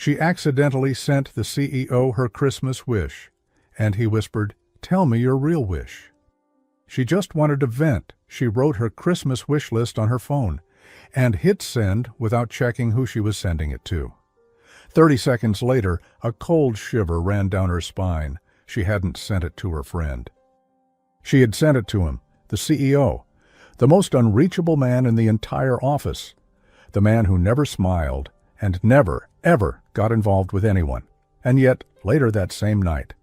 She accidentally sent the CEO her Christmas wish, and he whispered, "Tell me your real wish." She just wanted to vent. She wrote her Christmas wish list on her phone and hit send without checking who she was sending it to. 30 seconds later, a cold shiver ran down her spine. She hadn't sent it to her friend. She had sent it to him, the CEO, the most unreachable man in the entire office, the man who never smiled and never, ever got involved with anyone. And yet, later that same night,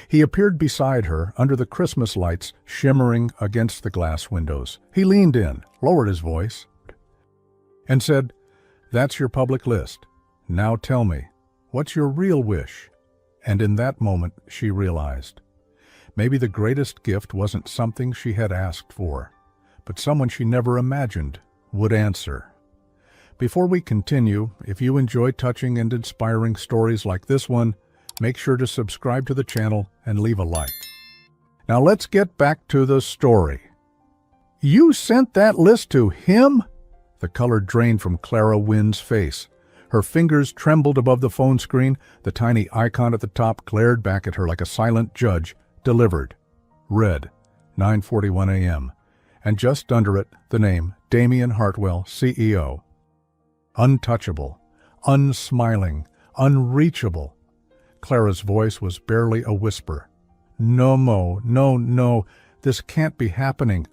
he appeared beside her under the Christmas lights shimmering against the glass windows. He leaned in, lowered his voice, and said, "That's your public list. Now tell me, what's your real wish?" And in that moment, she realized, maybe the greatest gift wasn't something she had asked for, but someone she never imagined would answer. Before we continue, if you enjoy touching and inspiring stories like this one, make sure to subscribe to the channel and leave a like. Now let's get back to the story. "You sent that list to him?" The color drained from Clara Wynn's face. Her fingers trembled above the phone screen. The tiny icon at the top glared back at her like a silent judge. Delivered. Read. 9:41 a.m. And just under it, the name, Damian Hartwell, CEO. Untouchable, unsmiling, unreachable. Clara's voice was barely a whisper. "No, Mo, no, this can't be happening."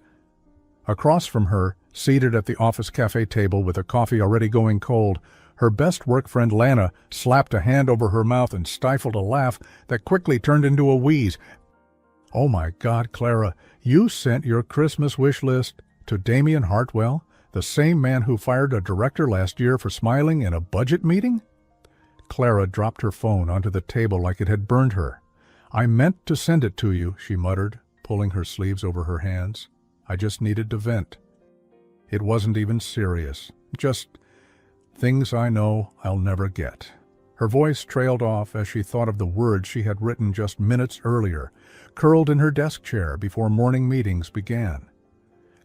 Across from her, seated at the office cafe table with the coffee already going cold, her best work friend Lana slapped a hand over her mouth and stifled a laugh that quickly turned into a wheeze. "Oh my God, Clara, you sent your Christmas wish list to Damian Hartwell, the same man who fired a director last year for smiling in a budget meeting?" Clara dropped her phone onto the table like it had burned her. "I meant to send it to you," she muttered, pulling her sleeves over her hands. "I just needed to vent. It wasn't even serious. Just things I know I'll never get." Her voice trailed off as she thought of the words she had written just minutes earlier, curled in her desk chair before morning meetings began.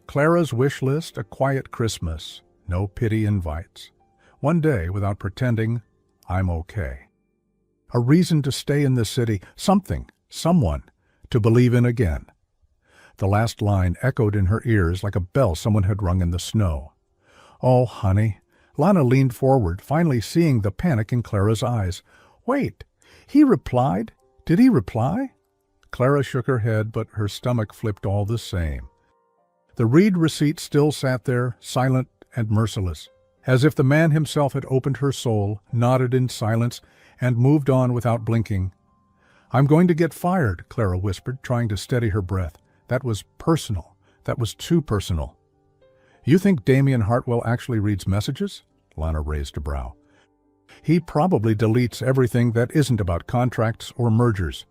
Clara's wish list, a quiet Christmas, no pity invites. One day without pretending, "I'm okay." A reason to stay in the city, something, someone, to believe in again. The last line echoed in her ears like a bell someone had rung in the snow. "Oh, honey." Lana leaned forward, finally seeing the panic in Clara's eyes. "Wait, he replied? Did he reply?" Clara shook her head, but her stomach flipped all the same. The read receipt still sat there, silent and merciless, as if the man himself had opened her soul, nodded in silence, and moved on without blinking. "I'm going to get fired," Clara whispered, trying to steady her breath. "That was personal. That was too personal." "You think Damian Hartwell actually reads messages?" Lana raised a brow. "He probably deletes everything that isn't about contracts or mergers."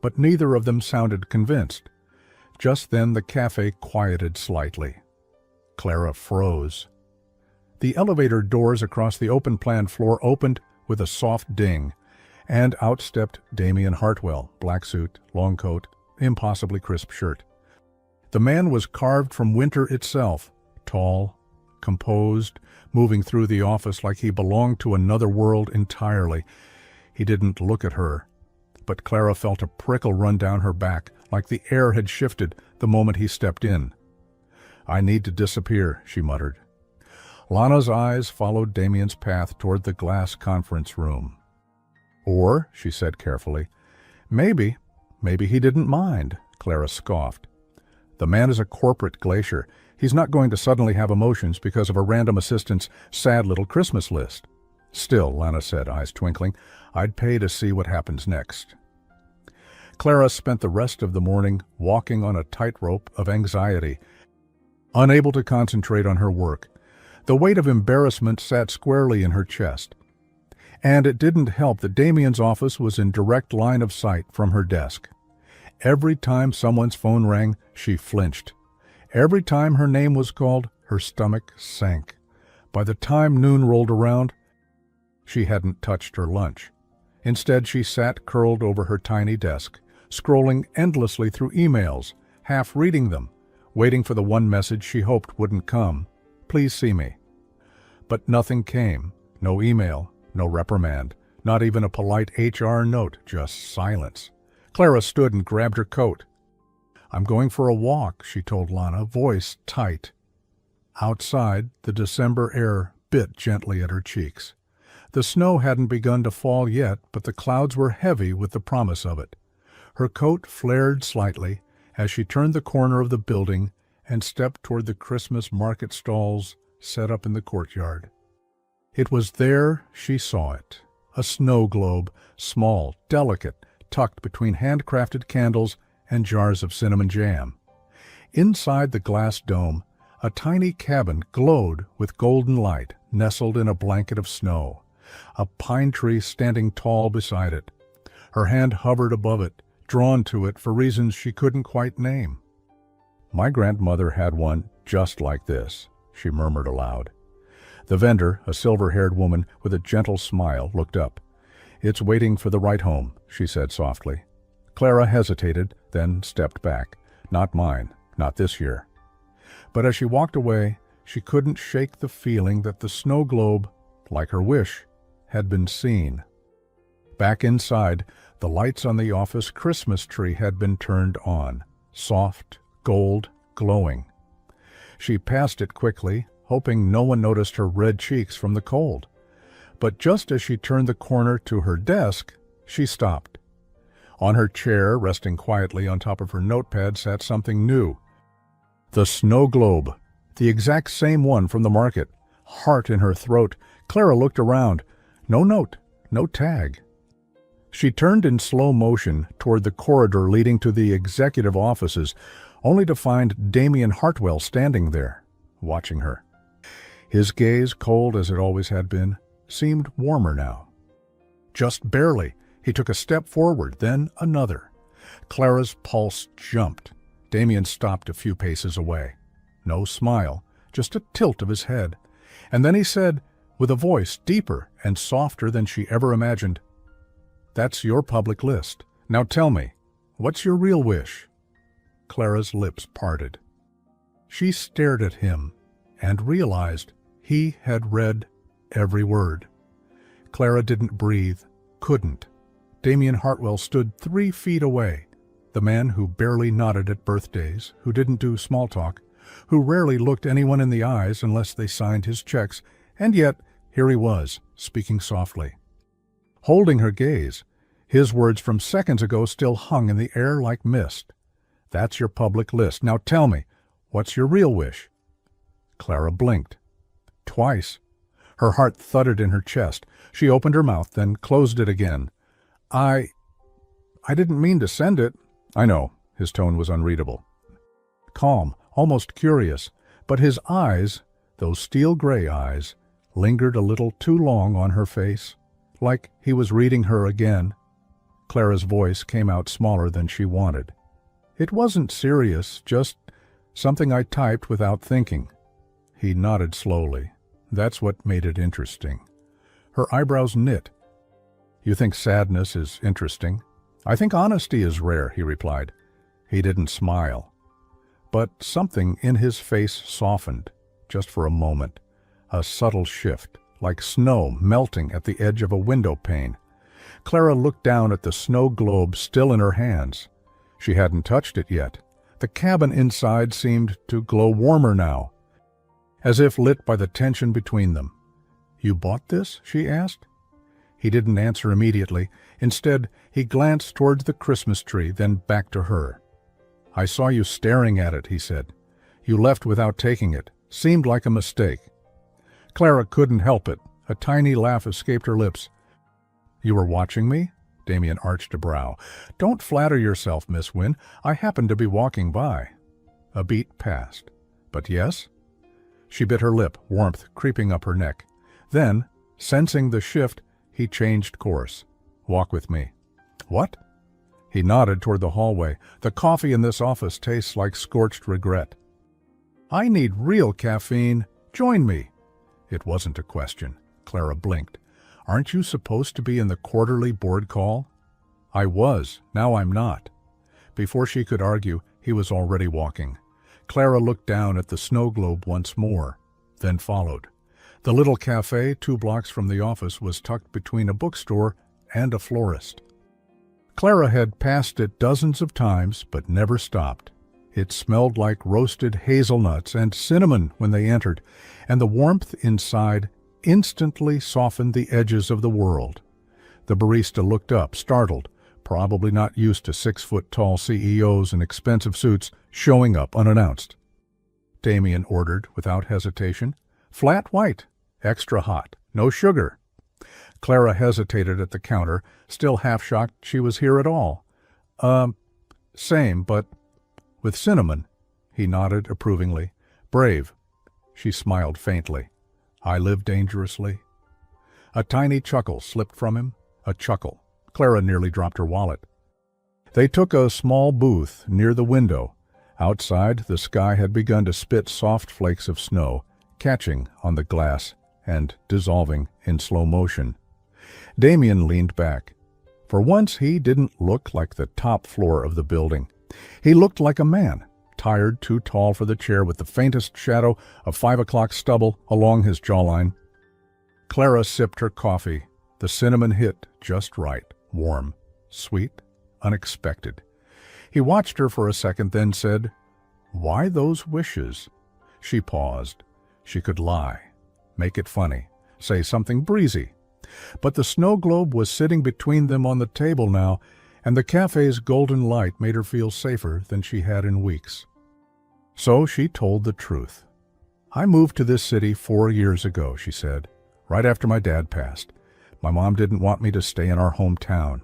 But neither of them sounded convinced. Just then the cafe quieted slightly. Clara froze. The elevator doors across the open-plan floor opened with a soft ding, and out stepped Damian Hartwell, black suit, long coat, impossibly crisp shirt. The man was carved from winter itself, tall, composed, moving through the office like he belonged to another world entirely. He didn't look at her, but Clara felt a prickle run down her back, like the air had shifted the moment he stepped in. "I need to disappear," she muttered. Lana's eyes followed Damian's path toward the glass conference room. "Or," she said carefully, maybe he didn't mind," Clara scoffed. "The man is a corporate glacier. He's not going to suddenly have emotions because of a random assistant's sad little Christmas list." "Still," Lana said, eyes twinkling, "I'd pay to see what happens next." Clara spent the rest of the morning walking on a tightrope of anxiety, unable to concentrate on her work. The weight of embarrassment sat squarely in her chest. And it didn't help that Damian's office was in direct line of sight from her desk. Every time someone's phone rang, she flinched. Every time her name was called, her stomach sank. By the time noon rolled around, she hadn't touched her lunch. Instead, she sat curled over her tiny desk, scrolling endlessly through emails, half reading them, waiting for the one message she hoped wouldn't come. "Please see me." But nothing came. No email, no reprimand, Not even a polite HR note, just silence. Clara stood and grabbed her coat. "I'm going for a walk," she told Lana, voice tight. Outside, the December air bit gently at her cheeks. The snow hadn't begun to fall yet, but the clouds were heavy with the promise of it. Her coat flared slightly as she turned the corner of the building and stepped toward the Christmas market stalls set up in the courtyard. It was there she saw it, a snow globe, small, delicate, tucked between handcrafted candles and jars of cinnamon jam. Inside the glass dome, a tiny cabin glowed with golden light, nestled in a blanket of snow, a pine tree standing tall beside it. Her hand hovered above it, drawn to it for reasons she couldn't quite name. "My grandmother had one just like this," she murmured aloud. The vendor, a silver-haired woman with a gentle smile, looked up. "It's waiting for the ride home," she said softly. Clara hesitated, then stepped back. "Not mine, not this year." But as she walked away, she couldn't shake the feeling that the snow globe, like her wish, had been seen. Back inside, the lights on the office Christmas tree had been turned on, soft, gold, glowing. She passed it quickly, hoping no one noticed her red cheeks from the cold. But just as she turned the corner to her desk, she stopped. On her chair, resting quietly on top of her notepad, sat something new. The snow globe, the exact same one from the market. Heart in her throat, Clara looked around. No note, no tag. She turned in slow motion toward the corridor leading to the executive offices, only to find Damien Hartwell standing there, watching her. His gaze, cold as it always had been, seemed warmer now. Just barely, he took a step forward, then another. Clara's pulse jumped. Damien stopped a few paces away. No smile, just a tilt of his head. And then he said, with a voice deeper and softer than she ever imagined, "That's your public list. Now tell me, what's your real wish?" Clara's lips parted. She stared at him and realized he had read every word. Clara didn't breathe, couldn't. Damien Hartwell stood 3 feet away, the man who barely nodded at birthdays, who didn't do small talk, who rarely looked anyone in the eyes unless they signed his checks, and yet here he was, speaking softly. Holding her gaze, his words from seconds ago still hung in the air like mist. "That's your public list. Now tell me, what's your real wish?" Clara blinked. Twice. Her heart thudded in her chest. She opened her mouth, then closed it again. I didn't mean to send it." "I know." His tone was unreadable. Calm, almost curious, but his eyes, those steel-gray eyes, lingered a little too long on her face, like he was reading her again. Clara's voice came out smaller than she wanted. "It wasn't serious, just something I typed without thinking." He nodded slowly. That's what made it interesting. Her eyebrows knit. "You think sadness is interesting?" "I think honesty is rare," he replied. He didn't smile. But something in his face softened, just for a moment. A subtle shift, like snow melting at the edge of a window pane. Clara looked down at the snow globe still in her hands. She hadn't touched it yet. The cabin inside seemed to glow warmer now, as if lit by the tension between them. "You bought this?" she asked. He didn't answer immediately. Instead, he glanced towards the Christmas tree, then back to her. "I saw you staring at it," he said. "You left without taking it. Seemed like a mistake." Clara couldn't help it. A tiny laugh escaped her lips. "You were watching me?" Damien arched a brow. "Don't flatter yourself, Miss Wynne. I happened to be walking by." A beat passed. "But yes?" She bit her lip, warmth creeping up her neck. Then, sensing the shift, he changed course. "Walk with me." "What?" He nodded toward the hallway. "The coffee in this office tastes like scorched regret." "I need real caffeine. Join me." It wasn't a question. Clara blinked. "Aren't you supposed to be in the quarterly board call?" "I was. Now I'm not." Before she could argue, he was already walking. Clara looked down at the snow globe once more, then followed. The little cafe 2 blocks from the office was tucked between a bookstore and a florist. Clara had passed it dozens of times but never stopped. It smelled like roasted hazelnuts and cinnamon when they entered, and the warmth inside instantly softened the edges of the world. The barista looked up, startled, probably not used to 6-foot-tall CEOs in expensive suits showing up unannounced. Damien ordered without hesitation, "Flat white, extra hot, no sugar." Clara hesitated at the counter, still half shocked she was here at all. Same, but with cinnamon." He nodded approvingly. "Brave." She smiled faintly. "I live dangerously." A tiny chuckle slipped from him. A chuckle. Clara nearly dropped her wallet. They took a small booth near the window. Outside, the sky had begun to spit soft flakes of snow, catching on the glass and dissolving in slow motion. Damien leaned back. For once, he didn't look like the top floor of the building. He looked like a man, tired, too tall for the chair, with the faintest shadow of 5 o'clock stubble along his jawline. Clara sipped her coffee. The cinnamon hit just right, warm, sweet, unexpected. He watched her for a second, then said, "Why those wishes?" She paused. She could lie, make it funny, say something breezy. But the snow globe was sitting between them on the table now, and the cafe's golden light made her feel safer than she had in weeks. So she told the truth. "I moved to this city 4 years ago," she said, "right after my dad passed. My mom didn't want me to stay in our hometown.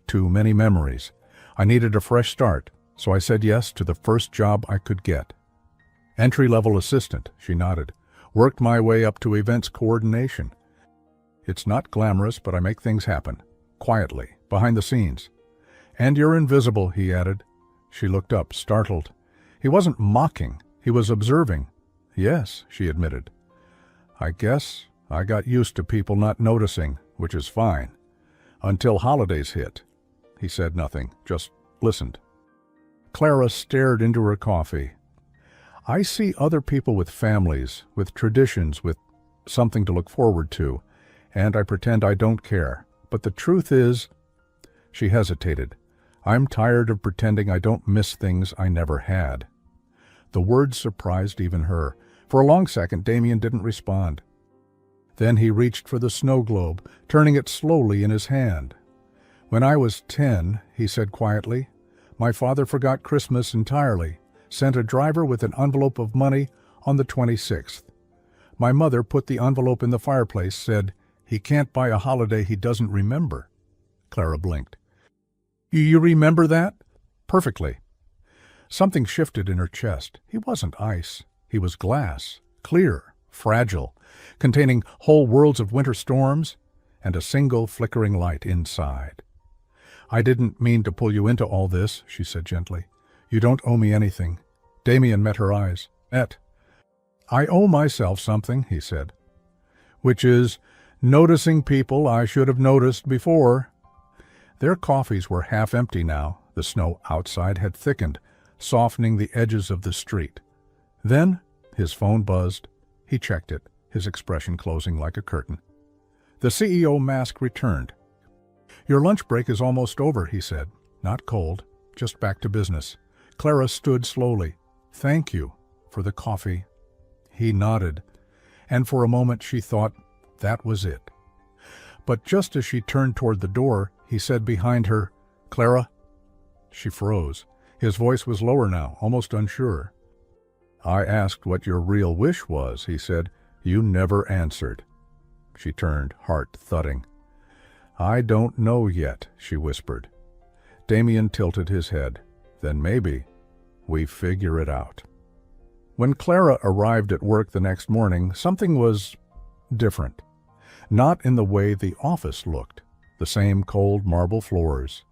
Too many memories. I needed a fresh start, so I said yes to the first job I could get. Entry-level assistant," she nodded. "Worked my way up to events coordination. It's not glamorous, but I make things happen. Quietly, behind the scenes." "And you're invisible," he added. She looked up, startled. He wasn't mocking. He was observing. "Yes," she admitted. "I guess I got used to people not noticing, which is fine. Until holidays hit." He said nothing, just listened. Clara stared into her coffee. "I see other people with families, with traditions, with something to look forward to, and I pretend I don't care. But the truth is—" She hesitated. "I'm tired of pretending I don't miss things I never had." The words surprised even her. For a long second, Damien didn't respond. Then he reached for the snow globe, turning it slowly in his hand. "When I was 10, he said quietly, my father forgot Christmas entirely, sent a driver with an envelope of money on the 26th. My mother put the envelope in the fireplace, said, 'He can't buy a holiday he doesn't remember.'" Clara blinked. "You remember that?" "Perfectly." Something shifted in her chest. He wasn't ice. He was glass, clear, fragile, containing whole worlds of winter storms and a single flickering light inside. "I didn't mean to pull you into all this," she said gently. "You don't owe me anything." Damien met her eyes. "Et." "I owe myself something," he said. "Which is noticing people I should have noticed before." Their coffees were half empty now. The snow outside had thickened, softening the edges of the street. Then his phone buzzed. He checked it, his expression closing like a curtain. The CEO mask returned. "Your lunch break is almost over," he said. "Not cold, just back to business." Clara stood slowly. "Thank you for the coffee." He nodded, and for a moment she thought that was it. But just as she turned toward the door, he said behind her, "Clara?" She froze. His voice was lower now, almost unsure. "I asked what your real wish was," he said. "You never answered." She turned, heart thudding. "I don't know yet," she whispered. Damien tilted his head. "Then maybe we figure it out." When Clara arrived at work the next morning, something was different. Not in the way the office looked. The same cold marble floors.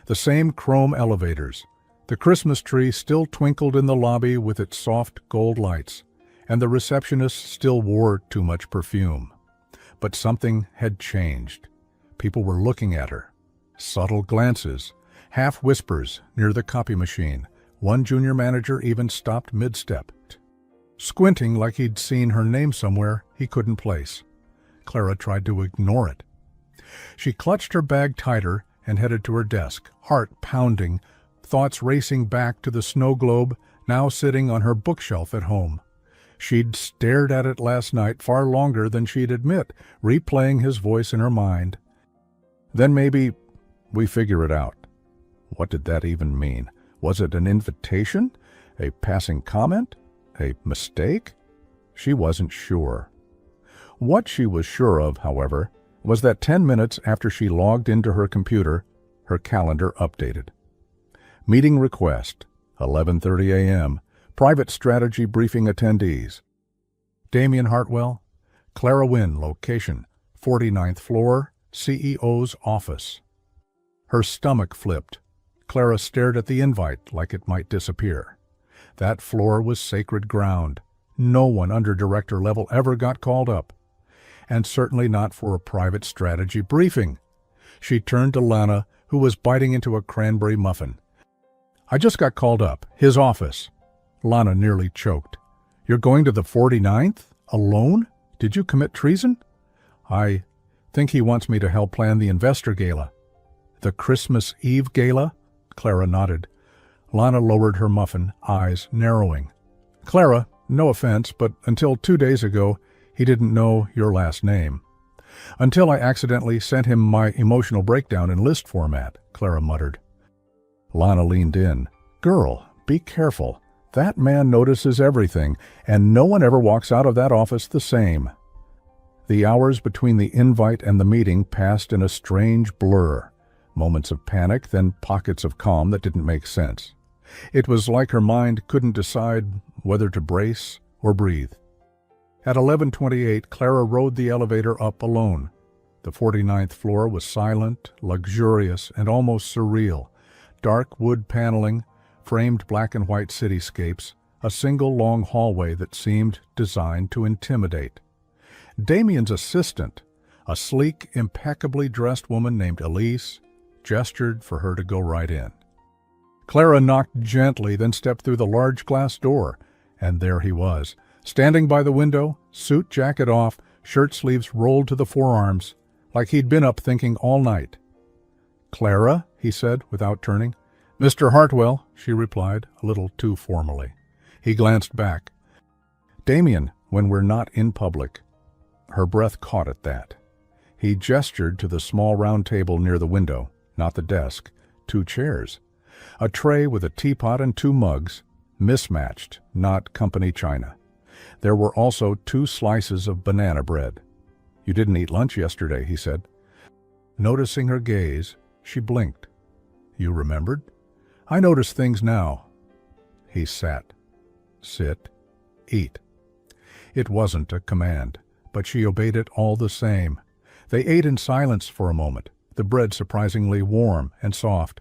The same chrome elevators. The Christmas tree still twinkled in the lobby with its soft gold lights, and the receptionist still wore too much perfume. But something had changed. People were looking at her. Subtle glances, half whispers near the copy machine. One junior manager even stopped mid-step. squinting like he'd seen her name somewhere he couldn't place. Clara tried to ignore it. She clutched her bag tighter and headed to her desk, heart pounding, thoughts racing back to the snow globe now sitting on her bookshelf at home. She'd stared at it last night far longer than she'd admit, replaying his voice in her mind. Then maybe we figure it out. What did that even mean? Was it an invitation? A passing comment? A mistake? She wasn't sure. What she was sure of, however, was that 10 minutes after she logged into her computer, her calendar updated. Meeting request, 11:30 a.m., private strategy briefing attendees. Damien Hartwell, Clara Wynne, location, 49th floor, CEO's office. Her stomach flipped. Clara stared at the invite like it might disappear. That floor was sacred ground. No one under director level ever got called up. And certainly not for a private strategy briefing. She turned to Lana, who was biting into a cranberry muffin. I just got called up. His office. Lana nearly choked. You're going to the 49th? Alone? Did you commit treason? I think he wants me to help plan the investor gala. The Christmas Eve gala? Clara nodded. Lana lowered her muffin, eyes narrowing. Clara, no offense, but until 2 days ago, he didn't know your last name. Until I accidentally sent him my emotional breakdown in list format, Clara muttered. Lana leaned in. Girl, be careful. That man notices everything, and no one ever walks out of that office the same. The hours between the invite and the meeting passed in a strange blur. Moments of panic, then pockets of calm that didn't make sense. It was like her mind couldn't decide whether to brace or breathe. At 11:28, Clara rode the elevator up alone. The 49th floor was silent, luxurious, and almost surreal. Dark wood paneling, framed black and white cityscapes, a single long hallway that seemed designed to intimidate. Damien's assistant, a sleek, impeccably dressed woman named Elise, gestured for her to go right in. Clara knocked gently, then stepped through the large glass door, and there he was, standing by the window, suit jacket off, shirt sleeves rolled to the forearms, like he'd been up thinking all night. Clara, he said, without turning. Mr. Hartwell, she replied, a little too formally. He glanced back. Damien, when we're not in public. Her breath caught at that. He gestured to the small round table near the window, not the desk, 2 chairs. A tray with a teapot and 2 mugs, mismatched, not company china. There were also 2 slices of banana bread. You didn't eat lunch yesterday, he said. Noticing her gaze, she blinked. You remembered? I notice things now. He sat. Sit. Eat. It wasn't a command, but she obeyed it all the same. They ate in silence for a moment, the bread surprisingly warm and soft,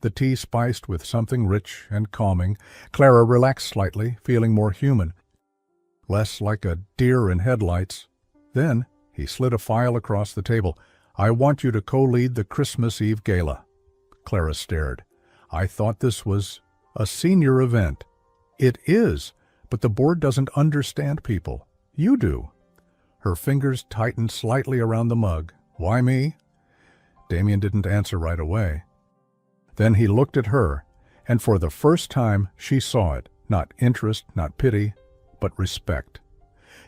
the tea spiced with something rich and calming. Clara relaxed slightly, feeling more human, less like a deer in headlights. Then he slid a file across the table. I want you to co-lead the Christmas Eve gala. Clara stared. I thought this was a senior event. It is, but the board doesn't understand people. You do. Her fingers tightened slightly around the mug. Why me? Damien didn't answer right away. Then he looked at her, and for the first time she saw it. Not interest, not pity, but respect.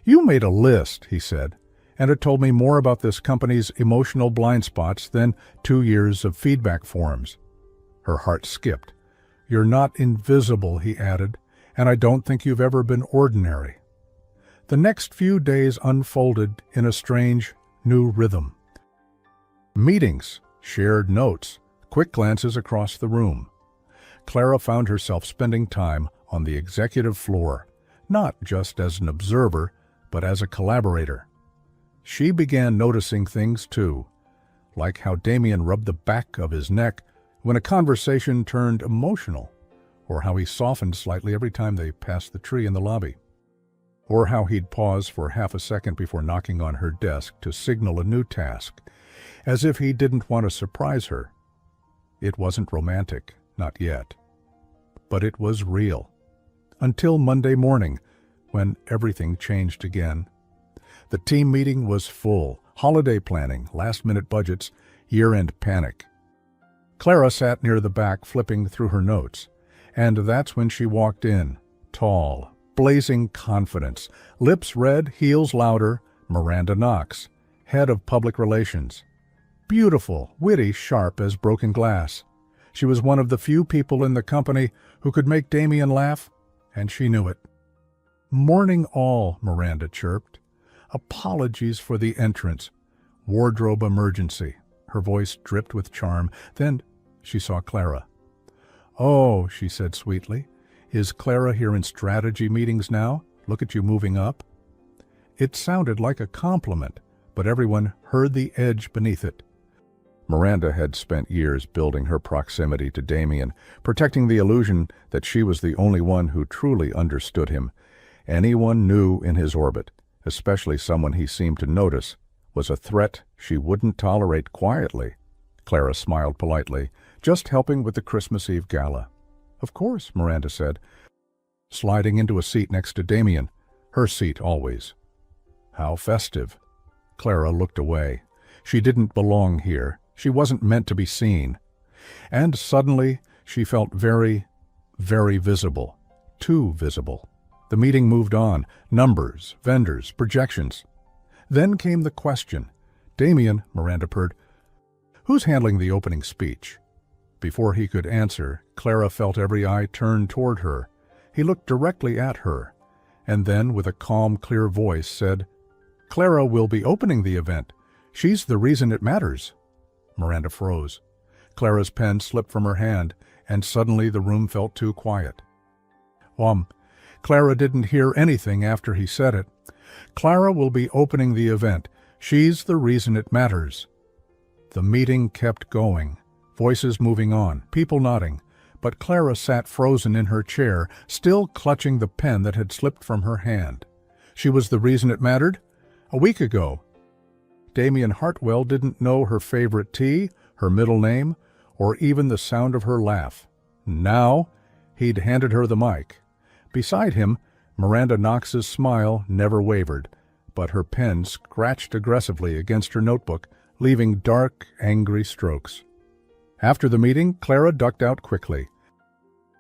You made a list, he said, and it told me more about this company's emotional blind spots than 2 years of feedback forms. Her heart skipped. You're not invisible, he added, and I don't think you've ever been ordinary. The next few days unfolded in a strange, new rhythm. Meetings, shared notes, quick glances across the room. Clara found herself spending time on the executive floor, not just as an observer, but as a collaborator. She began noticing things too, like how Damien rubbed the back of his neck when a conversation turned emotional, or how he softened slightly every time they passed the tree in the lobby, or how he'd pause for half a second before knocking on her desk to signal a new task, as if he didn't want to surprise her. It wasn't romantic, not yet, but it was real. Until Monday morning, when everything changed again. The team meeting was full. Holiday planning, last-minute budgets, year-end panic. Clara sat near the back flipping through her notes, and that's when she walked in, tall, blazing confidence, lips red, heels louder, Miranda Knox, head of public relations. Beautiful, witty, sharp as broken glass. She was one of the few people in the company who could make Damien laugh, and she knew it. "Morning all," Miranda chirped. "Apologies for the entrance. Wardrobe emergency." Her voice dripped with charm. Then she saw Clara. "Oh," she said sweetly. "Is Clara here in strategy meetings now? Look at you moving up." It sounded like a compliment, but everyone heard the edge beneath it. Miranda had spent years building her proximity to Damien, protecting the illusion that she was the only one who truly understood him. Anyone new in his orbit, especially someone he seemed to notice, was a threat she wouldn't tolerate quietly. Clara smiled politely, just helping with the Christmas Eve gala. "Of course," Miranda said, sliding into a seat next to Damien, her seat always. "How festive." Clara looked away. She didn't belong here. She wasn't meant to be seen. And suddenly she felt very, very visible. Too visible. The meeting moved on. Numbers, vendors, projections. Then came the question. "Damien," Miranda purred, "who's handling the opening speech?" Before he could answer, Clara felt every eye turn toward her. He looked directly at her, and then, with a calm, clear voice, said, "Clara will be opening the event. She's the reason it matters." Miranda froze. Clara's pen slipped from her hand, and suddenly the room felt too quiet. Clara didn't hear anything after he said it. "Clara will be opening the event. She's the reason it matters." The meeting kept going, voices moving on, people nodding, but Clara sat frozen in her chair, still clutching the pen that had slipped from her hand. She was the reason it mattered? A week ago. Damien Hartwell didn't know her favorite tea, her middle name, or even the sound of her laugh. Now, he'd handed her the mic. Beside him, Miranda Knox's smile never wavered, but her pen scratched aggressively against her notebook, leaving dark, angry strokes. After the meeting, Clara ducked out quickly,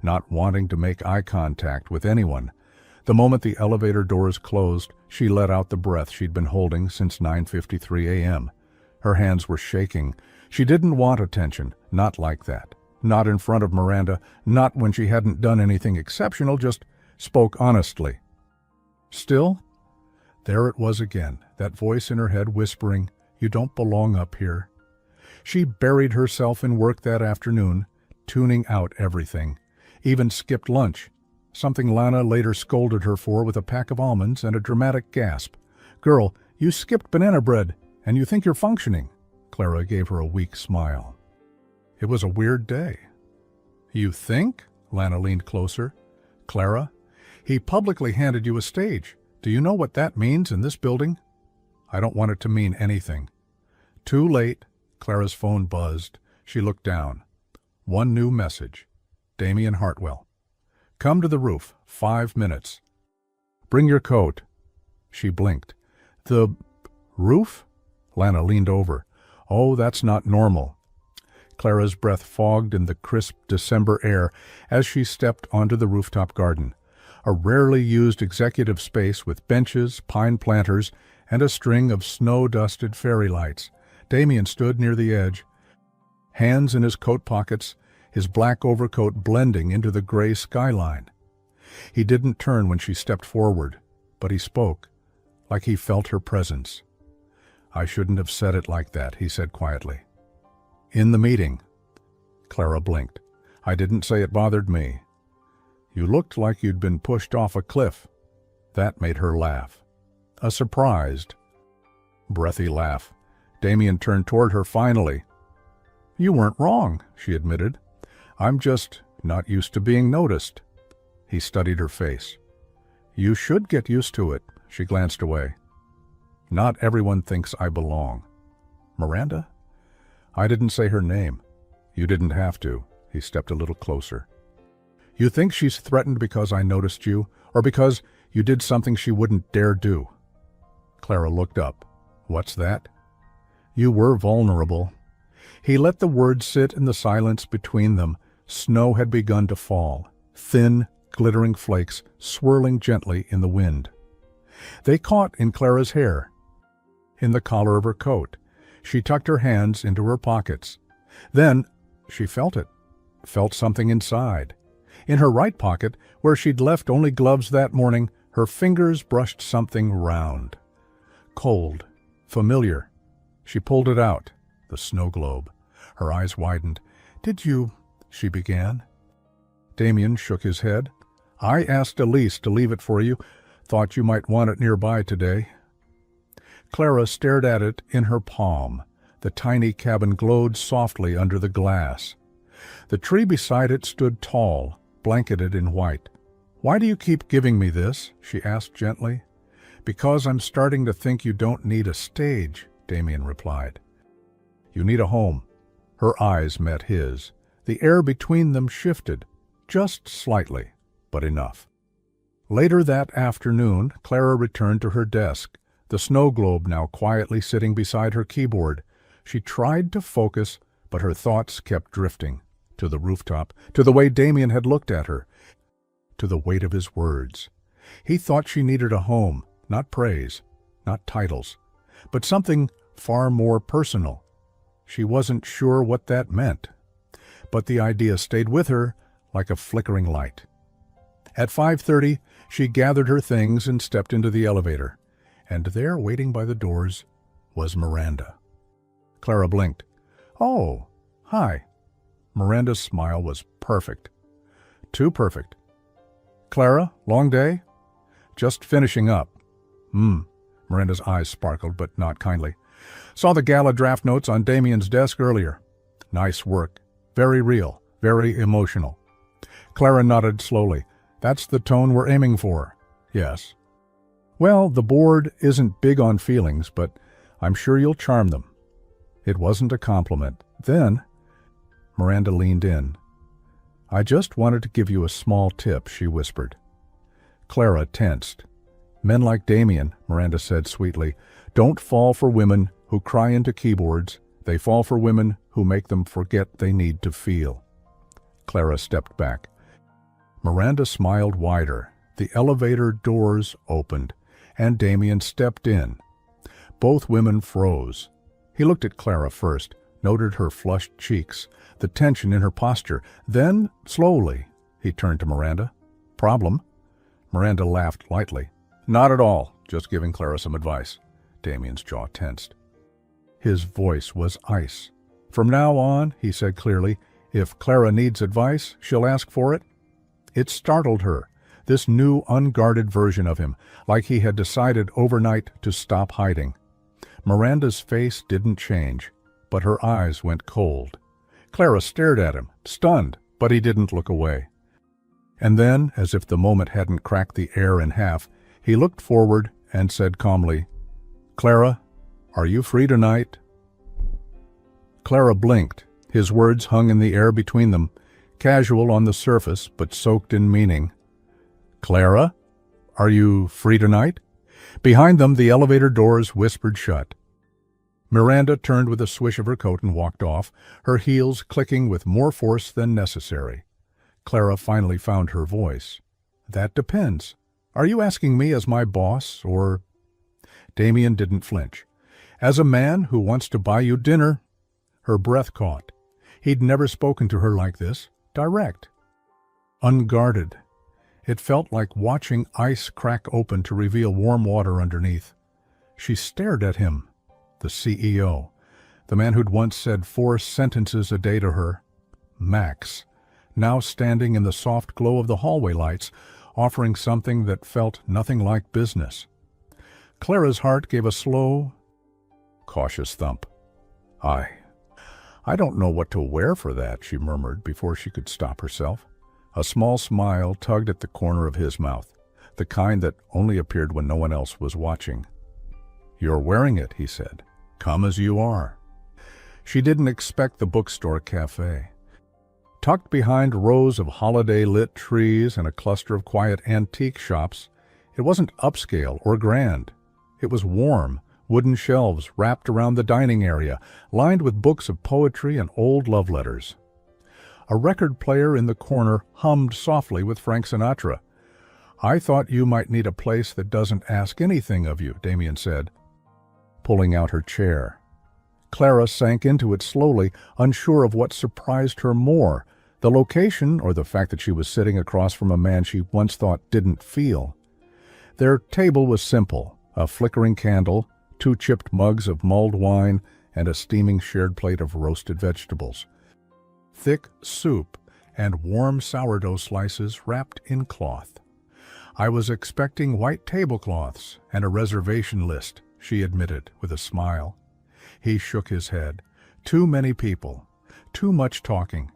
not wanting to make eye contact with anyone. The moment the elevator doors closed, she let out the breath she'd been holding since 9:53 a.m. Her hands were shaking. She didn't want attention, not like that. Not in front of Miranda, not when she hadn't done anything exceptional, just spoke honestly. Still, there it was again, that voice in her head whispering, "You don't belong up here." She buried herself in work that afternoon, tuning out everything. Even skipped lunch, something Lana later scolded her for with a pack of almonds and a dramatic gasp. "Girl, you skipped banana bread, and you think you're functioning." Clara gave her a weak smile. It was a weird day. "You think?" Lana leaned closer. "Clara, he publicly handed you a stage. Do you know what that means in this building?" "I don't want it to mean anything." Too late. Clara's phone buzzed. She looked down. One new message. Damien Hartwell. "Come to the roof. 5 minutes. Bring your coat." She blinked. "The roof?" Lana leaned over. "Oh, that's not normal." Clara's breath fogged in the crisp December air as she stepped onto the rooftop garden, a rarely used executive space with benches, pine planters, and a string of snow-dusted fairy lights. Damien stood near the edge, hands in his coat pockets, his black overcoat blending into the gray skyline. He didn't turn when she stepped forward, but he spoke, like he felt her presence. "I shouldn't have said it like that," he said quietly. "In the meeting." Clara blinked. "I didn't say it bothered me." "You looked like you'd been pushed off a cliff." That made her laugh. A surprised, breathy laugh. Damien turned toward her finally. "You weren't wrong," she admitted. "I'm just not used to being noticed." He studied her face. "You should get used to it." She glanced away. "Not everyone thinks I belong." "Miranda?" "I didn't say her name." "You didn't have to." He stepped a little closer. "You think she's threatened because I noticed you, or because You did something she wouldn't dare do." Clara looked up. "What's that?" "You were vulnerable." He let the words sit in the silence between them. Snow had begun to fall, thin, glittering flakes swirling gently in the wind. They caught in Clara's hair, in the collar of her coat. She tucked her hands into her pockets. Then she felt it, felt something inside. In her right pocket, where she'd left only gloves that morning, her fingers brushed something round. Cold, familiar. She pulled it out, the snow globe. Her eyes widened. "Did you—" she began. Damien shook his head. "I asked Elise to leave it for you. Thought you might want it nearby today." Clara stared at it in her palm. The tiny cabin glowed softly under the glass. The tree beside it stood tall, blanketed in white. "Why do you keep giving me this?" she asked gently. "Because I'm starting to think you don't need a stage," Damien replied. "You need a home." Her eyes met his. The air between them shifted, just slightly, but enough. Later that afternoon, Clara returned to her desk, the snow globe now quietly sitting beside her keyboard. She tried to focus, but her thoughts kept drifting. To the rooftop, to the way Damien had looked at her, to the weight of his words. He thought she needed a home, not praise, not titles, but something far more personal. She wasn't sure what that meant, but the idea stayed with her like a flickering light. At 5:30, she gathered her things and stepped into the elevator. And there, waiting by the doors, was Miranda. Clara blinked. "Oh, hi." Miranda's smile was perfect. Too perfect. "Clara, long day?" "Just finishing up." Miranda's eyes sparkled, but not kindly. "Saw the gala draft notes on Damien's desk earlier. Nice work. Very real. Very emotional." Clara nodded slowly. "That's the tone we're aiming for." "Yes." "Well, the board isn't big on feelings, but I'm sure you'll charm them." It wasn't a compliment. Then Miranda leaned in. "I just wanted to give you a small tip," she whispered. Clara tensed. "Men like Damien," Miranda said sweetly, "don't fall for women who cry into keyboards. They fall for women who make them forget they need to feel." Clara stepped back. Miranda smiled wider. The elevator doors opened, and Damien stepped in. Both women froze. He looked at Clara first, noted her flushed cheeks, the tension in her posture. Then, slowly, he turned to Miranda. "Problem?" Miranda laughed lightly. "Not at all. Just giving Clara some advice." Damien's jaw tensed. His voice was ice. "From now on," he said clearly, "if Clara needs advice, she'll ask for it." It startled her, this new unguarded version of him, like he had decided overnight to stop hiding. Miranda's face didn't change, but her eyes went cold. Clara stared at him, stunned, but he didn't look away. And then, as if the moment hadn't cracked the air in half, he looked forward and said calmly, "Clara, are you free tonight?" Clara blinked. His words hung in the air between them, casual on the surface, but soaked in meaning. "Clara, are you free tonight?" Behind them, the elevator doors whispered shut. Miranda turned with a swish of her coat and walked off, her heels clicking with more force than necessary. Clara finally found her voice. "That depends. Are you asking me as my boss, or—" Damien didn't flinch. "As a man who wants to buy you dinner." Her breath caught. He'd never spoken to her like this, direct, unguarded. It felt like watching ice crack open to reveal warm water underneath. She stared at him, the CEO, the man who'd once said 4 sentences a day to her, Max, now standing in the soft glow of the hallway lights, offering something that felt nothing like business. Clara's heart gave a slow, cautious thump. I don't know what to wear for that," she murmured before she could stop herself. A small smile tugged at the corner of his mouth, the kind that only appeared when no one else was watching. "You're wearing it," he said. "Come as you are." She didn't expect the bookstore cafe. Tucked behind rows of holiday-lit trees and a cluster of quiet antique shops, It wasn't upscale or grand. It was warm, wooden shelves wrapped around the dining area, lined with books of poetry and old love letters. A record player in the corner hummed softly with Frank Sinatra. "I thought you might need a place that doesn't ask anything of you," Damien said, pulling out her chair. Clara sank into it slowly, unsure of what surprised her more, the location or the fact that she was sitting across from a man she once thought didn't feel. Their table was simple, a flickering candle, 2 chipped mugs of mulled wine, and a steaming shared plate of roasted vegetables. Thick soup and warm sourdough slices wrapped in cloth. "I was expecting white tablecloths and a reservation list," she admitted with a smile. He shook his head. "Too many people. Too much talking.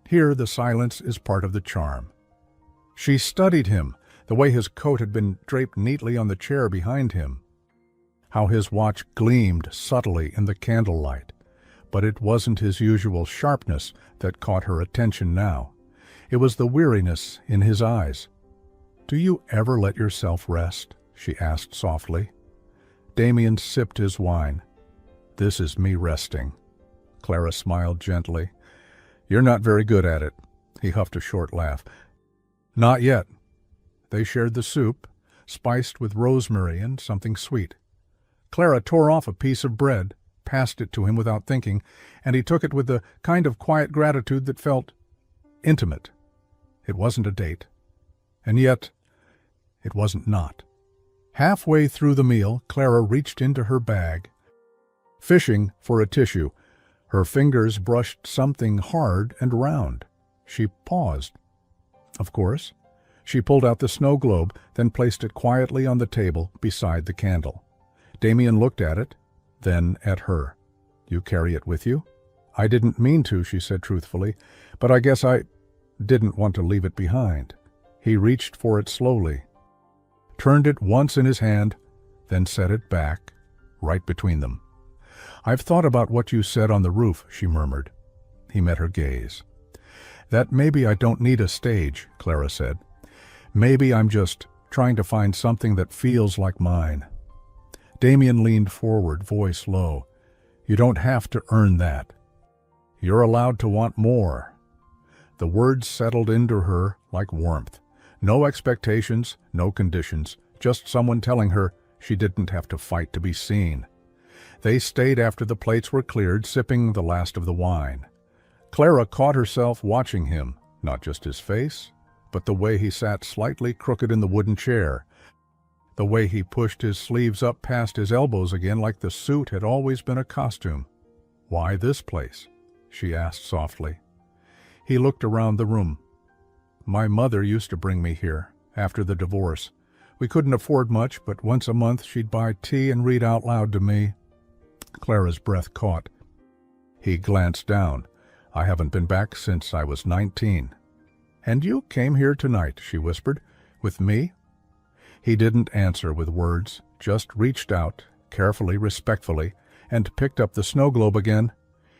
Here the silence is part of the charm." She studied him, the way his coat had been draped neatly on the chair behind him, how his watch gleamed subtly in the candlelight. But it wasn't his usual sharpness that caught her attention now. It was the weariness in his eyes. "Do you ever let yourself rest?" she asked softly. Damien sipped his wine. "This is me resting." Clara smiled gently. "You're not very good at it." He huffed a short laugh. "Not yet." They shared the soup, spiced with rosemary and something sweet. Clara tore off a piece of bread, passed it to him without thinking, and he took it with the kind of quiet gratitude that felt intimate. It wasn't a date. And yet, it wasn't not. Halfway through the meal, Clara reached into her bag, fishing for a tissue. Her fingers brushed something hard and round. She paused. Of course. She pulled out the snow globe, then placed it quietly on the table beside the candle. Damien looked at it, then at her. "You carry it with you?" "I didn't mean to," she said truthfully, "but I guess I didn't want to leave it behind." He reached for it slowly, turned it once in his hand, then set it back, right between them. "I've thought about what you said on the roof," she murmured. He met her gaze. "That maybe I don't need a stage," Clara said. "Maybe I'm just trying to find something that feels like mine." Damien leaned forward, voice low. "You don't have to earn that. You're allowed to want more." The words settled into her like warmth. No expectations, no conditions, just someone telling her she didn't have to fight to be seen. They stayed after the plates were cleared, sipping the last of the wine. Clara caught herself watching him, not just his face, but the way he sat slightly crooked in the wooden chair, the way he pushed his sleeves up past his elbows again like the suit had always been a costume. "Why this place?" she asked softly. He looked around the room. "My mother used to bring me here, after the divorce. We couldn't afford much, but once a month she'd buy tea and read out loud to me." Clara's breath caught. He glanced down. "I haven't been back since I was 19. "And you came here tonight," she whispered. "With me?" He didn't answer with words, just reached out, carefully, respectfully, and picked up the snow globe again.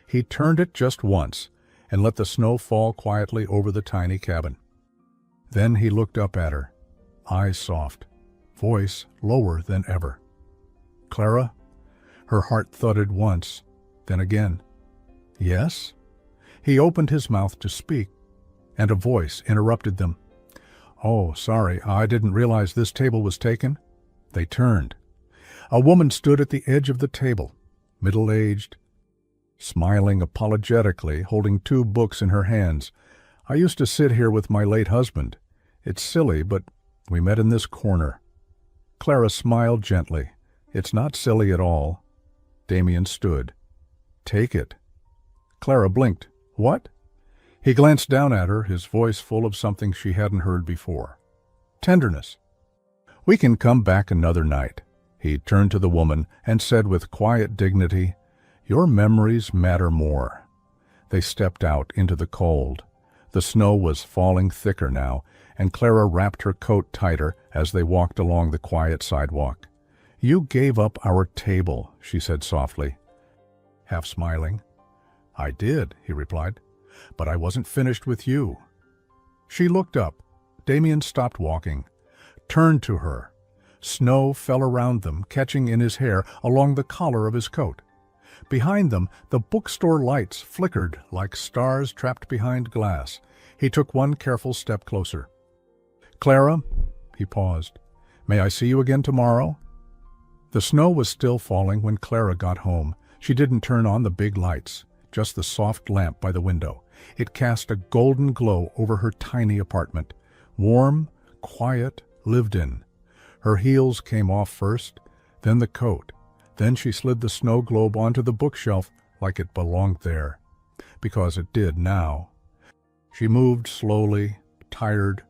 He turned it just once, and let the snow fall quietly over the tiny cabin. Then he looked up at her, eyes soft, voice lower than ever. "Clara?" Her heart thudded once, then again. "Yes?" He opened his mouth to speak, and a voice interrupted them. "Oh, sorry, I didn't realize this table was taken." They turned. A woman stood at the edge of the table, middle-aged, smiling apologetically, holding 2 books in her hands. "I used to sit here with my late husband. It's silly, but we met in this corner." Clara smiled gently. "It's not silly at all." Damien stood. "Take it." Clara blinked. "What?" He glanced down at her, his voice full of something she hadn't heard before. Tenderness. "We can come back another night." He turned to the woman and said with quiet dignity, "Your memories matter more." They stepped out into the cold. The snow was falling thicker now, and Clara wrapped her coat tighter as they walked along the quiet sidewalk. "You gave up our table," she said softly, half smiling. "I did," he replied, "but I wasn't finished with you." She looked up. Damien stopped walking, turned to her, Snow fell around them, catching in his hair along the collar of his coat. Behind them, the bookstore lights flickered like stars trapped behind glass. He took one careful step closer. "Clara," he paused, "may I see you again tomorrow?" The snow was still falling when Clara got home. She didn't turn on the big lights, just the soft lamp by the window. It cast a golden glow over her tiny apartment. Warm, quiet, lived in. Her heels came off first, then the coat. Then she slid the snow globe onto the bookshelf like it belonged there. Because it did now. She moved slowly, tired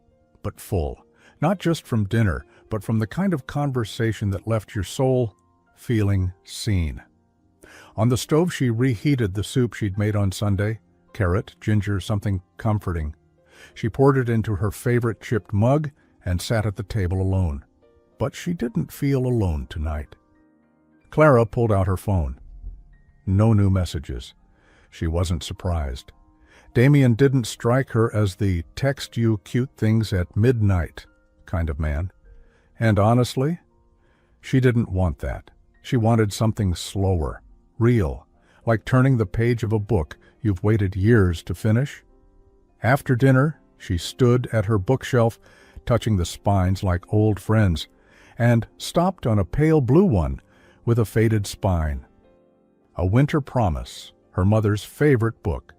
but full. Not just from dinner, but from the kind of conversation that left your soul feeling seen. On the stove she reheated the soup she'd made on Sunday. Carrot, ginger, something comforting. She poured it into her favorite chipped mug and sat at the table alone. But she didn't feel alone tonight. Clara pulled out her phone. No new messages. She wasn't surprised. Damien didn't strike her as the text you cute things at midnight kind of man. And honestly, she didn't want that. She wanted something slower, real, like turning the page of a book you've waited years to finish. After dinner, she stood at her bookshelf, touching the spines like old friends, and stopped on a pale blue one with a faded spine. A Winter Promise, her mother's favorite book.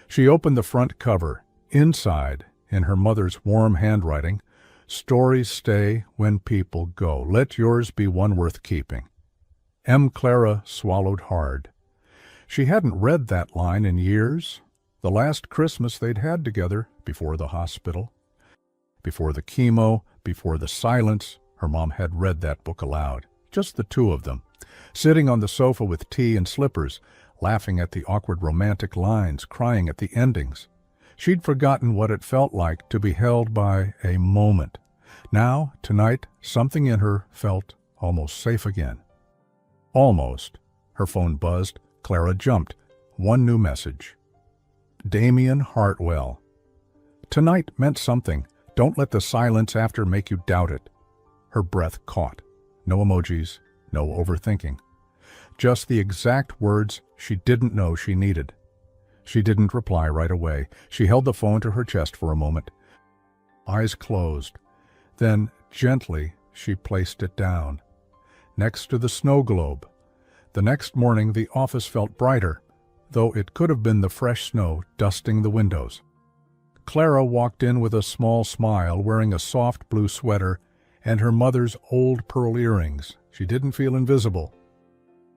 She opened the front cover. Inside, in her mother's warm handwriting, "Stories stay when people go. Let yours be one worth keeping." Clara swallowed hard. She hadn't read that line in years. The last Christmas they'd had together, before the hospital, before the chemo, before the silence, her mom had read that book aloud. Just the two of them, sitting on the sofa with tea and slippers, laughing at the awkward romantic lines, crying at the endings. She'd forgotten what it felt like to be held by a moment. Now, tonight, something in her felt almost safe again. Almost. Her phone buzzed. Clara jumped. One new message. Damien Hartwell. Tonight meant something. Don't let the silence after make you doubt it. Her breath caught. No emojis, no overthinking. Just the exact words she didn't know she needed. She didn't reply right away. She held the phone to her chest for a moment. Eyes closed. Then, gently, she placed it down. Next to the snow globe. The next morning the office felt brighter, though it could have been the fresh snow dusting the windows. Clara walked in with a small smile, wearing a soft blue sweater and her mother's old pearl earrings. She didn't feel invisible.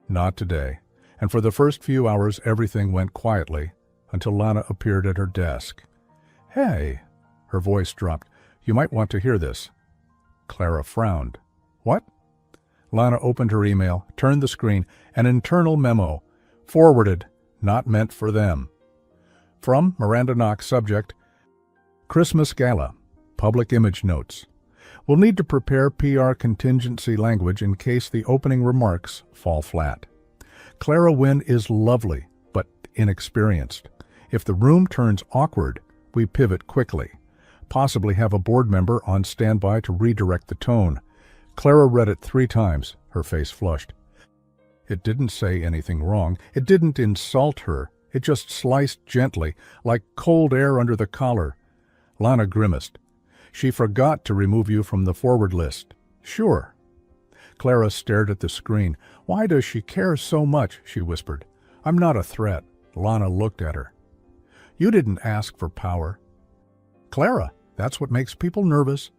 Not today. And for the first few hours everything went quietly, until Lana appeared at her desk. "Hey," her voice dropped, "you might want to hear this." Clara frowned. "What?" Lana opened her email, turned the screen, an internal memo, forwarded, not meant for them. From Miranda Knox, subject, Christmas Gala, public image notes. We'll need to prepare PR contingency language in case the opening remarks fall flat. Clara Wynne is lovely, but inexperienced. If the room turns awkward, we pivot quickly. Possibly have a board member on standby to redirect the tone. Clara read it 3 times, her face flushed. It didn't say anything wrong. It didn't insult her. It just sliced gently, like cold air under the collar. Lana grimaced. "She forgot to remove you from the forward list." "Sure." Clara stared at the screen. "Why does she care so much?" she whispered. "I'm not a threat." Lana looked at her. "You didn't ask for power." "Clara, that's what makes people nervous."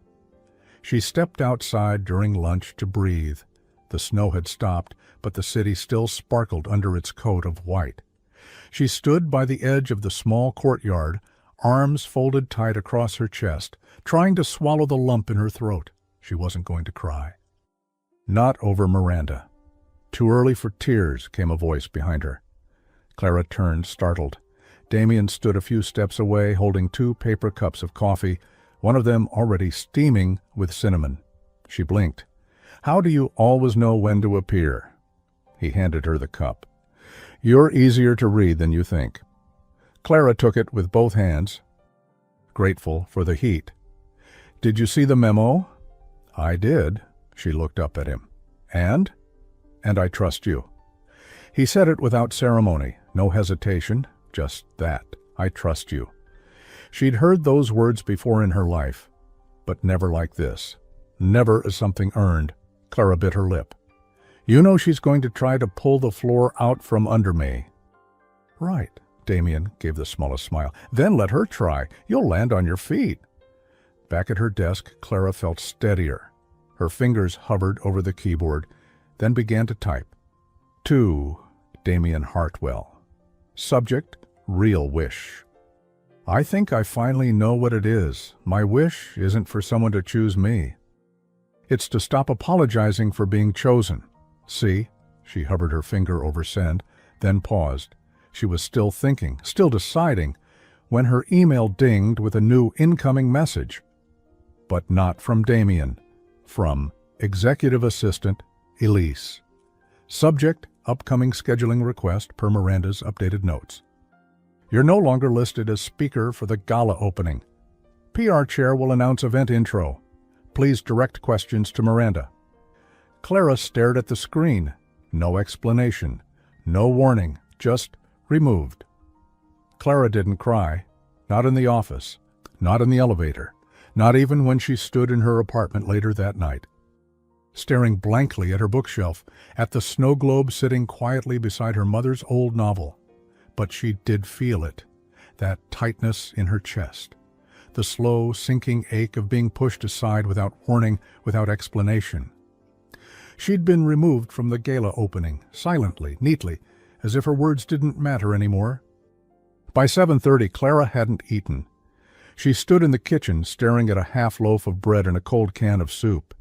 She stepped outside during lunch to breathe. The snow had stopped, but the city still sparkled under its coat of white. She stood by the edge of the small courtyard, arms folded tight across her chest, trying to swallow the lump in her throat. She wasn't going to cry. Not over Miranda. "Too early for tears," came a voice behind her. Clara turned, startled. Damien stood a few steps away, holding 2 paper cups of coffee, one of them already steaming with cinnamon. She blinked. "How do you always know when to appear?" He handed her the cup. "You're easier to read than you think." Clara took it with both hands, grateful for the heat. "Did you see the memo?" "I did." She looked up at him. And? And I trust you. He said it without ceremony, no hesitation, just that. I trust you. She'd heard those words before in her life, but never like this. Never as something earned. Clara bit her lip. You know she's going to try to pull the floor out from under me. Right, Damien gave the smallest smile. Then let her try. You'll land on your feet. Back at her desk, Clara felt steadier. Her fingers hovered over the keyboard, then began to type. To Damien Hartwell. Subject, real wish. I think I finally know what it is. My wish isn't for someone to choose me. It's to stop apologizing for being chosen. See? She hovered her finger over send, then paused. She was still thinking, still deciding, when her email dinged with a new incoming message. But not from Damien. From Executive Assistant, Elise. Subject, upcoming scheduling request per Miranda's updated notes. You're no longer listed as speaker for the gala opening. PR chair will announce event intro. Please direct questions to Miranda. Clara stared at the screen. No explanation. No warning. Just removed. Clara didn't cry. Not in the office. Not in the elevator. Not even when she stood in her apartment later that night. Staring blankly at her bookshelf, at the snow globe sitting quietly beside her mother's old novel. But she did feel it, that tightness in her chest, the slow, sinking ache of being pushed aside without warning, without explanation. She'd been removed from the gala opening, silently, neatly, as if her words didn't matter anymore. By 7:30, Clara hadn't eaten. She stood in the kitchen, staring at a half loaf of bread and a cold can of soup.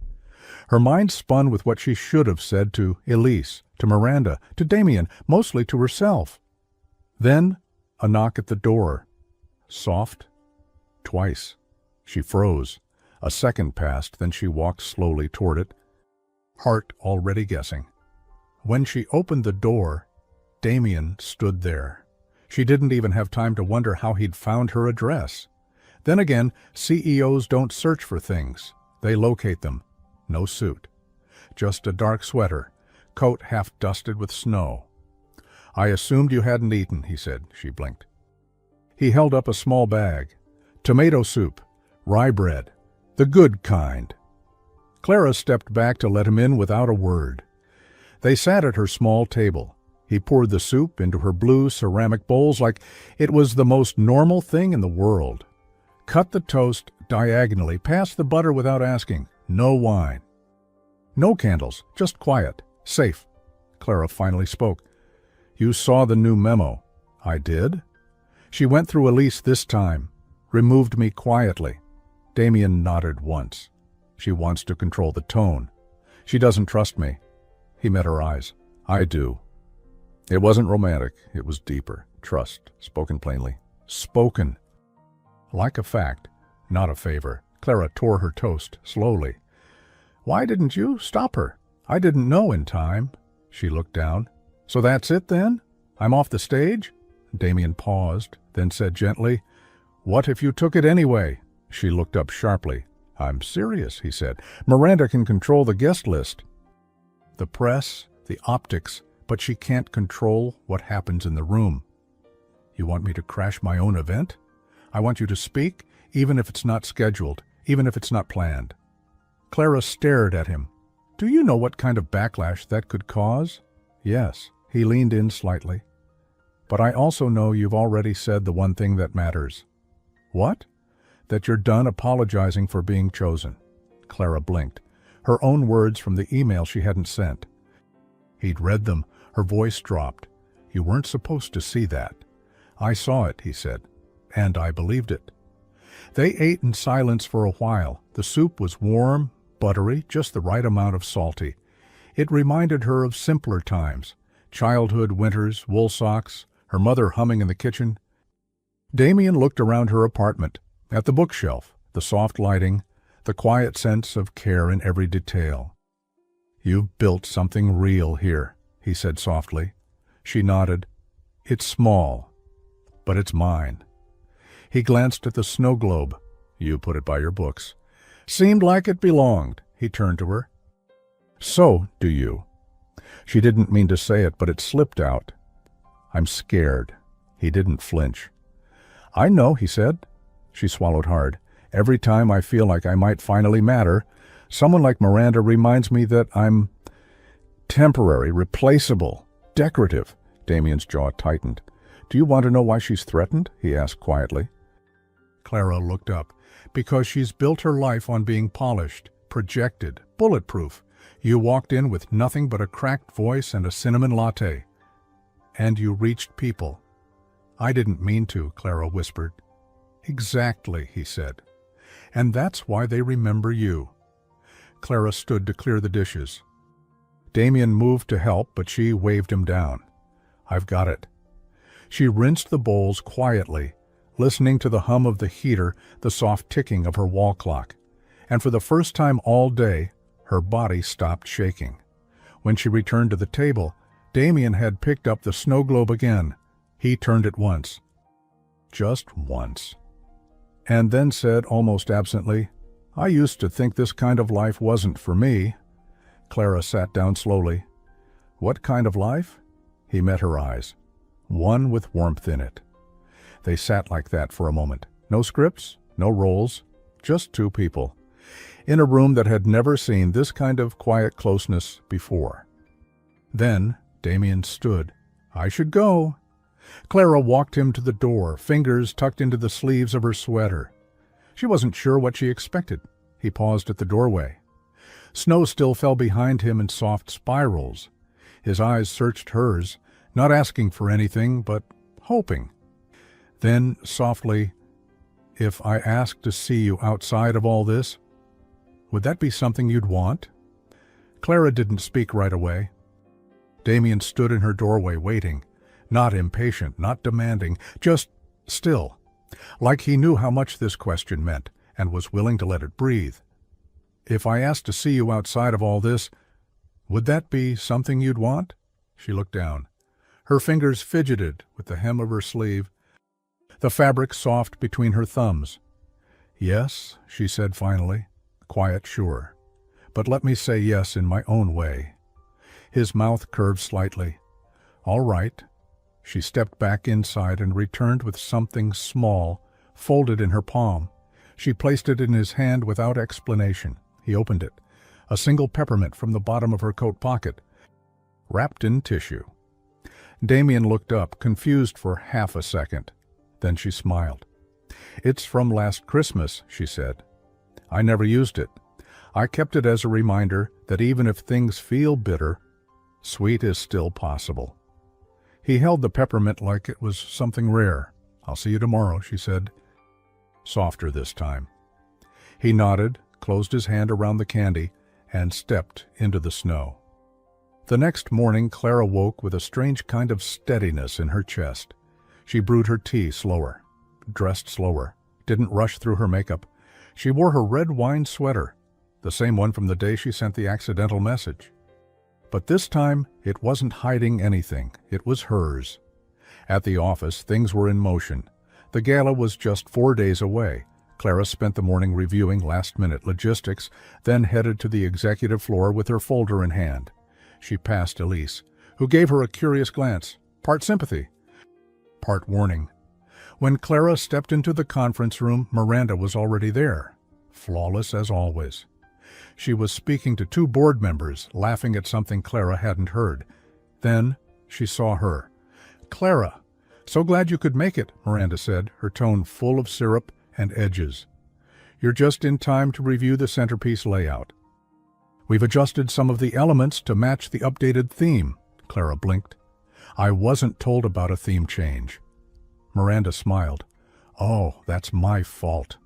Her mind spun with what she should have said to Elise, to Miranda, to Damien, mostly to herself. Then, a knock at the door. Soft. Twice. She froze. A second passed, then she walked slowly toward it, heart already guessing. When she opened the door, Damien stood there. She didn't even have time to wonder how he'd found her address. Then again, CEOs don't search for things. They locate them. No suit. Just a dark sweater, coat half dusted with snow. I assumed you hadn't eaten, he said. She blinked. He held up a small bag. Tomato soup, rye bread, the good kind. Clara stepped back to let him in without a word. They sat at her small table. He poured the soup into her blue ceramic bowls like it was the most normal thing in the world. Cut the toast diagonally, passed the butter without asking. No wine. No candles, just quiet, safe. Clara finally spoke. You saw the new memo. I did? She went through Elise this time, removed me quietly. Damien nodded once. She wants to control the tone. She doesn't trust me. He met her eyes. I do. It wasn't romantic. It was deeper. Trust, spoken plainly. Spoken. Like a fact, not a favor. Clara tore her toast slowly. Why didn't you stop her? I didn't know in time. She looked down. So that's it then? I'm off the stage? Damien paused, then said gently, What if you took it anyway? She looked up sharply. I'm serious, he said. Miranda can control the guest list. The press, the optics, but she can't control what happens in the room. You want me to crash my own event? I want you to speak, even if it's not scheduled, even if it's not planned. Clara stared at him. Do you know what kind of backlash that could cause? Yes. He leaned in slightly. But I also know you've already said the one thing that matters. What? That you're done apologizing for being chosen. Clara blinked. Her own words from the email she hadn't sent. He'd read them. Her voice dropped. You weren't supposed to see that. I saw it, he said, and I believed it. They ate in silence for a while. The soup was warm, buttery, just the right amount of salty. It reminded her of simpler times. Childhood winters, wool socks, her mother humming in the kitchen. Damien looked around her apartment, at the bookshelf, the soft lighting, the quiet sense of care in every detail. You've built something real here, he said softly. She nodded. It's small, but it's mine. He glanced at the snow globe. You put it by your books. Seemed like it belonged. He turned to her. So do you. She didn't mean to say it, but it slipped out. I'm scared. He didn't flinch. I know, he said. She swallowed hard. Every time I feel like I might finally matter, someone like Miranda reminds me that I'm temporary, replaceable, decorative. Damien's jaw tightened. Do you want to know why she's threatened? He asked quietly. Clara looked up. Because she's built her life on being polished, projected, bulletproof. You walked in with nothing but a cracked voice and a cinnamon latte. And you reached people. I didn't mean to, Clara whispered. Exactly, he said. And that's why they remember you. Clara stood to clear the dishes. Damien moved to help, but she waved him down. I've got it. She rinsed the bowls quietly, listening to the hum of the heater, the soft ticking of her wall clock. And for the first time all day, her body stopped shaking. When she returned to the table, Damien had picked up the snow globe again. He turned it once. Just once. And then said almost absently, I used to think this kind of life wasn't for me. Clara sat down slowly. What kind of life? He met her eyes. One with warmth in it. They sat like that for a moment. No scripts, no roles, just two people. In a room that had never seen this kind of quiet closeness before. Then Damien stood. I should go. Clara walked him to the door, fingers tucked into the sleeves of her sweater. She wasn't sure what she expected. He paused at the doorway. Snow still fell behind him in soft spirals. His eyes searched hers, not asking for anything, but hoping. Then, softly, if I asked to see you outside of all this, would that be something you'd want? Clara didn't speak right away. Damien stood in her doorway waiting, not impatient, not demanding, just still, like he knew how much this question meant and was willing to let it breathe. If I asked to see you outside of all this, would that be something you'd want? She looked down. Her fingers fidgeted with the hem of her sleeve, the fabric soft between her thumbs. Yes, she said finally, quiet, sure. But let me say yes in my own way. His mouth curved slightly. All right. She stepped back inside and returned with something small, folded in her palm. She placed it in his hand without explanation. He opened it. A single peppermint from the bottom of her coat pocket, wrapped in tissue. Damien looked up, confused for half a second. Then she smiled. It's from last Christmas, she said. I never used it. I kept it as a reminder that even if things feel bitter, sweet is still possible. He held the peppermint like it was something rare. I'll see you tomorrow, she said. Softer this time. He nodded, closed his hand around the candy, and stepped into the snow. The next morning, Clara woke with a strange kind of steadiness in her chest. She brewed her tea slower, dressed slower, didn't rush through her makeup. She wore her red wine sweater, the same one from the day she sent the accidental message. But this time, it wasn't hiding anything. It was hers. At the office, things were in motion. The gala was just 4 days away. Clara spent the morning reviewing last-minute logistics, then headed to the executive floor with her folder in hand. She passed Elise, who gave her a curious glance, part sympathy, part warning. When Clara stepped into the conference room, Miranda was already there, flawless as always. She was speaking to 2 board members, laughing at something Clara hadn't heard. Then she saw her. Clara, so glad you could make it, Miranda said, her tone full of syrup and edges. You're just in time to review the centerpiece layout. We've adjusted some of the elements to match the updated theme, Clara blinked. I wasn't told about a theme change. Miranda smiled. Oh, that's my fault.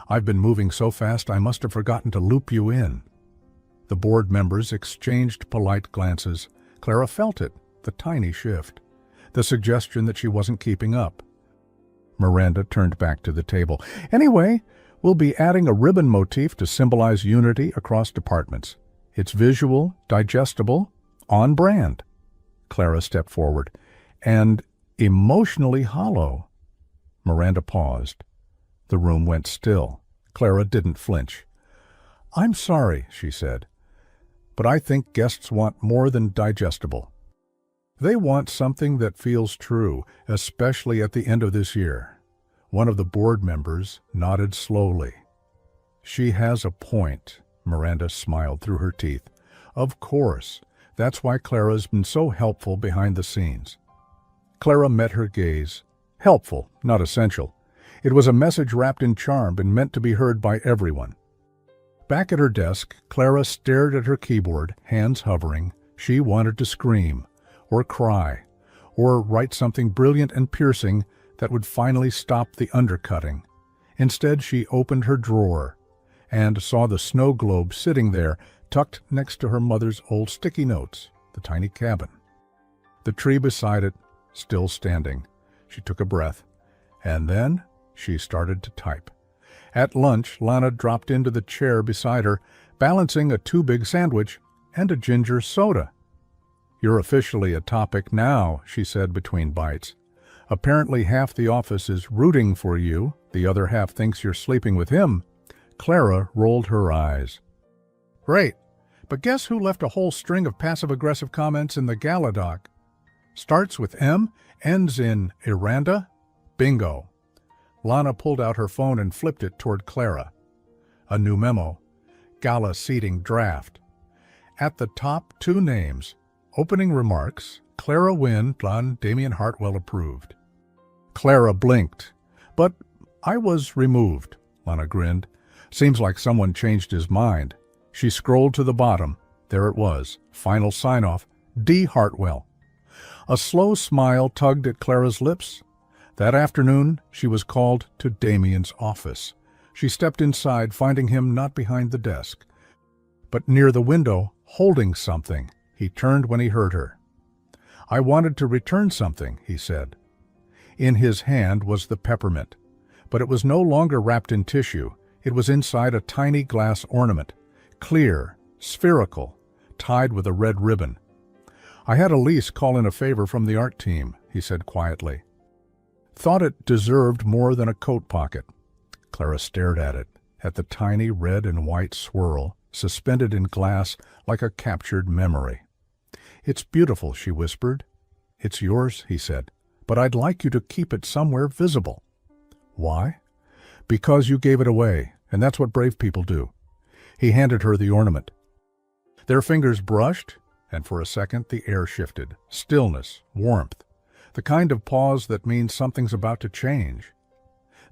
I've been moving so fast I must have forgotten to loop you in. The board members exchanged polite glances. Clara felt it, the tiny shift, the suggestion that she wasn't keeping up. Miranda turned back to the table. Anyway, we'll be adding a ribbon motif to symbolize unity across departments. It's visual, digestible, on brand. Clara stepped forward. And emotionally hollow. Miranda paused. The room went still. Clara didn't flinch. I'm sorry, she said. But I think guests want more than digestible. They want something that feels true, especially at the end of this year. One of the board members nodded slowly. She has a point, Miranda smiled through her teeth. Of course. That's why Clara's been so helpful behind the scenes. Clara met her gaze. Helpful, not essential. It was a message wrapped in charm and meant to be heard by everyone. Back at her desk, Clara stared at her keyboard, hands hovering. She wanted to scream, or cry, or write something brilliant and piercing that would finally stop the undercutting. Instead, she opened her drawer and saw the snow globe sitting there, tucked next to her mother's old sticky notes, the tiny cabin. The tree beside it, still standing. She took a breath, and then she started to type. At lunch, Lana dropped into the chair beside her, balancing a too-big sandwich and a ginger soda. "You're officially a topic now," she said between bites. "Apparently half the office is rooting for you, the other half thinks you're sleeping with him." Clara rolled her eyes. "Great, but guess who left a whole string of passive-aggressive comments in the gala doc? Starts with M, ends in Iranda? Bingo." Lana pulled out her phone and flipped it toward Clara. A new memo. Gala seating draft. At the top, 2 names. Opening remarks, Clara Wynne, Damien Hartwell approved. Clara blinked. "But I was removed," Lana grinned. "Seems like someone changed his mind." She scrolled to the bottom. There it was. Final sign-off. D. Hartwell. A slow smile tugged at Clara's lips. That afternoon, she was called to Damien's office. She stepped inside, finding him not behind the desk, but near the window, holding something. He turned when he heard her. "I wanted to return something," he said. In his hand was the peppermint, but it was no longer wrapped in tissue. It was inside a tiny glass ornament, clear, spherical, tied with a red ribbon. "I had Elise call in a favor from the art team," he said quietly. "Thought it deserved more than a coat pocket." Clara stared at the tiny red and white swirl, suspended in glass like a captured memory. "It's beautiful," she whispered. "It's yours," he said, "but I'd like you to keep it somewhere visible." "Why?" "Because you gave it away, and that's what brave people do." He handed her the ornament. Their fingers brushed, and for a second the air shifted. Stillness, warmth, the kind of pause that means something's about to change.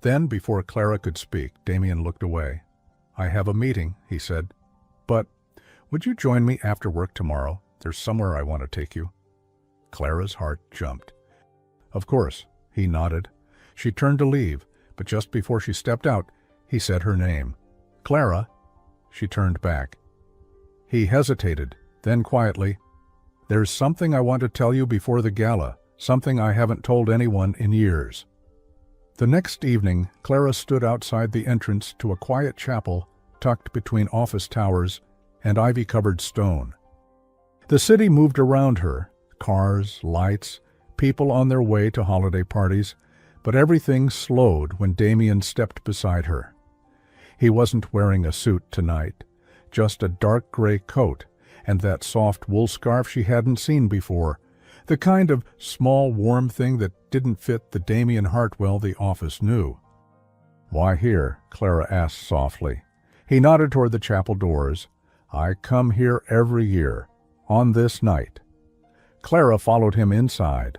Then, before Clara could speak, Damien looked away. "I have a meeting," he said. "But would you join me after work tomorrow? There's somewhere I want to take you." Clara's heart jumped. "Of course," he nodded. She turned to leave, but just before she stepped out, he said her name. "Clara." She turned back. He hesitated, then quietly, "There's something I want to tell you before the gala, something I haven't told anyone in years." The next evening, Clara stood outside the entrance to a quiet chapel tucked between office towers and ivy-covered stone. The city moved around her, cars, lights, people on their way to holiday parties, but everything slowed when Damien stepped beside her. He wasn't wearing a suit tonight, just a dark gray coat and that soft wool scarf she hadn't seen before, the kind of small, warm thing that didn't fit the Damien Hartwell the office knew. "Why here?" Clara asked softly. He nodded toward the chapel doors. "I come here every year, on this night." Clara followed him inside.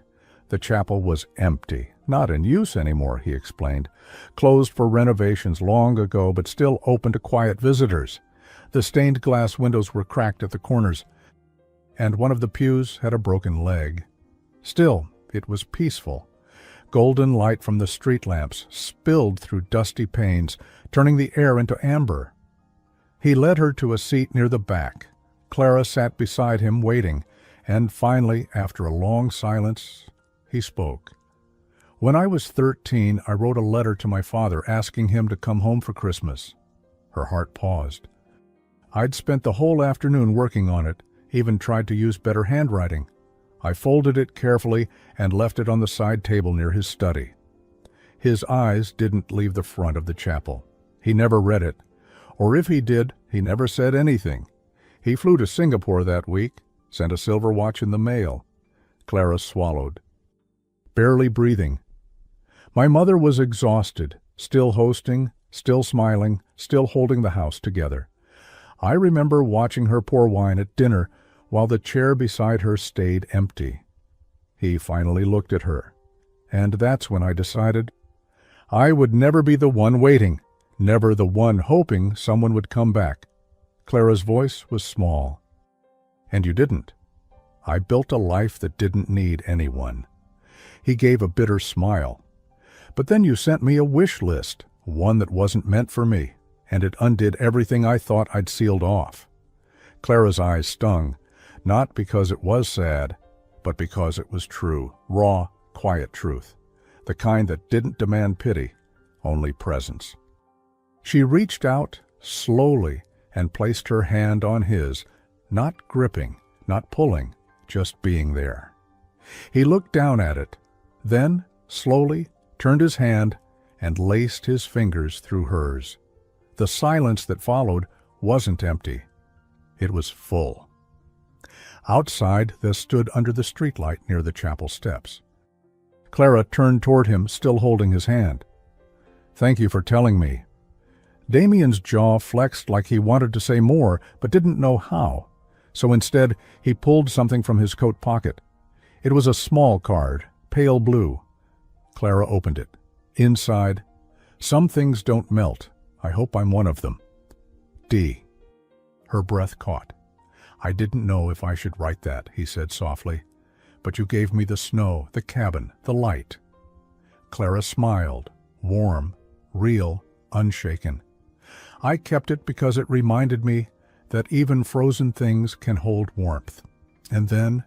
The chapel was empty, not in use anymore, he explained, closed for renovations long ago but still open to quiet visitors. The stained glass windows were cracked at the corners, and one of the pews had a broken leg. Still, it was peaceful. Golden light from the street lamps spilled through dusty panes, turning the air into amber. He led her to a seat near the back. Clara sat beside him, waiting, and finally, after a long silence, he spoke. "When I was 13, I wrote a letter to my father asking him to come home for Christmas." Her heart paused. "I'd spent the whole afternoon working on it, even tried to use better handwriting. I folded it carefully and left it on the side table near his study." His eyes didn't leave the front of the chapel. He never read it, or if he did, he never said anything. He flew to Singapore that week, sent a silver watch in the mail. Clara swallowed, barely breathing. My mother was exhausted, still hosting, still smiling, still holding the house together. I remember watching her pour wine at dinner while the chair beside her stayed empty. He finally looked at her, and that's when I decided I would never be the one waiting, never the one hoping someone would come back. Clara's voice was small. And you didn't. I built a life that didn't need anyone. He gave a bitter smile. But then you sent me a wish list, one that wasn't meant for me, and it undid everything I thought I'd sealed off. Clara's eyes stung, not because it was sad, but because it was true, raw, quiet truth, the kind that didn't demand pity, only presence. She reached out slowly and placed her hand on his, not gripping, not pulling, just being there. He looked down at it, then, slowly, turned his hand and laced his fingers through hers. The silence that followed wasn't empty. It was full. Outside, they stood under the streetlight near the chapel steps. Clara turned toward him, still holding his hand. "Thank you for telling me." Damien's jaw flexed like he wanted to say more, but didn't know how. So instead, he pulled something from his coat pocket. It was a small card, pale blue. Clara opened it. Inside, "Some things don't melt. I hope I'm one of them. D." Her breath caught. "I didn't know if I should write that," he said softly. "But you gave me the snow, the cabin, the light." Clara smiled, warm, real, unshaken. "I kept it because it reminded me that even frozen things can hold warmth." And then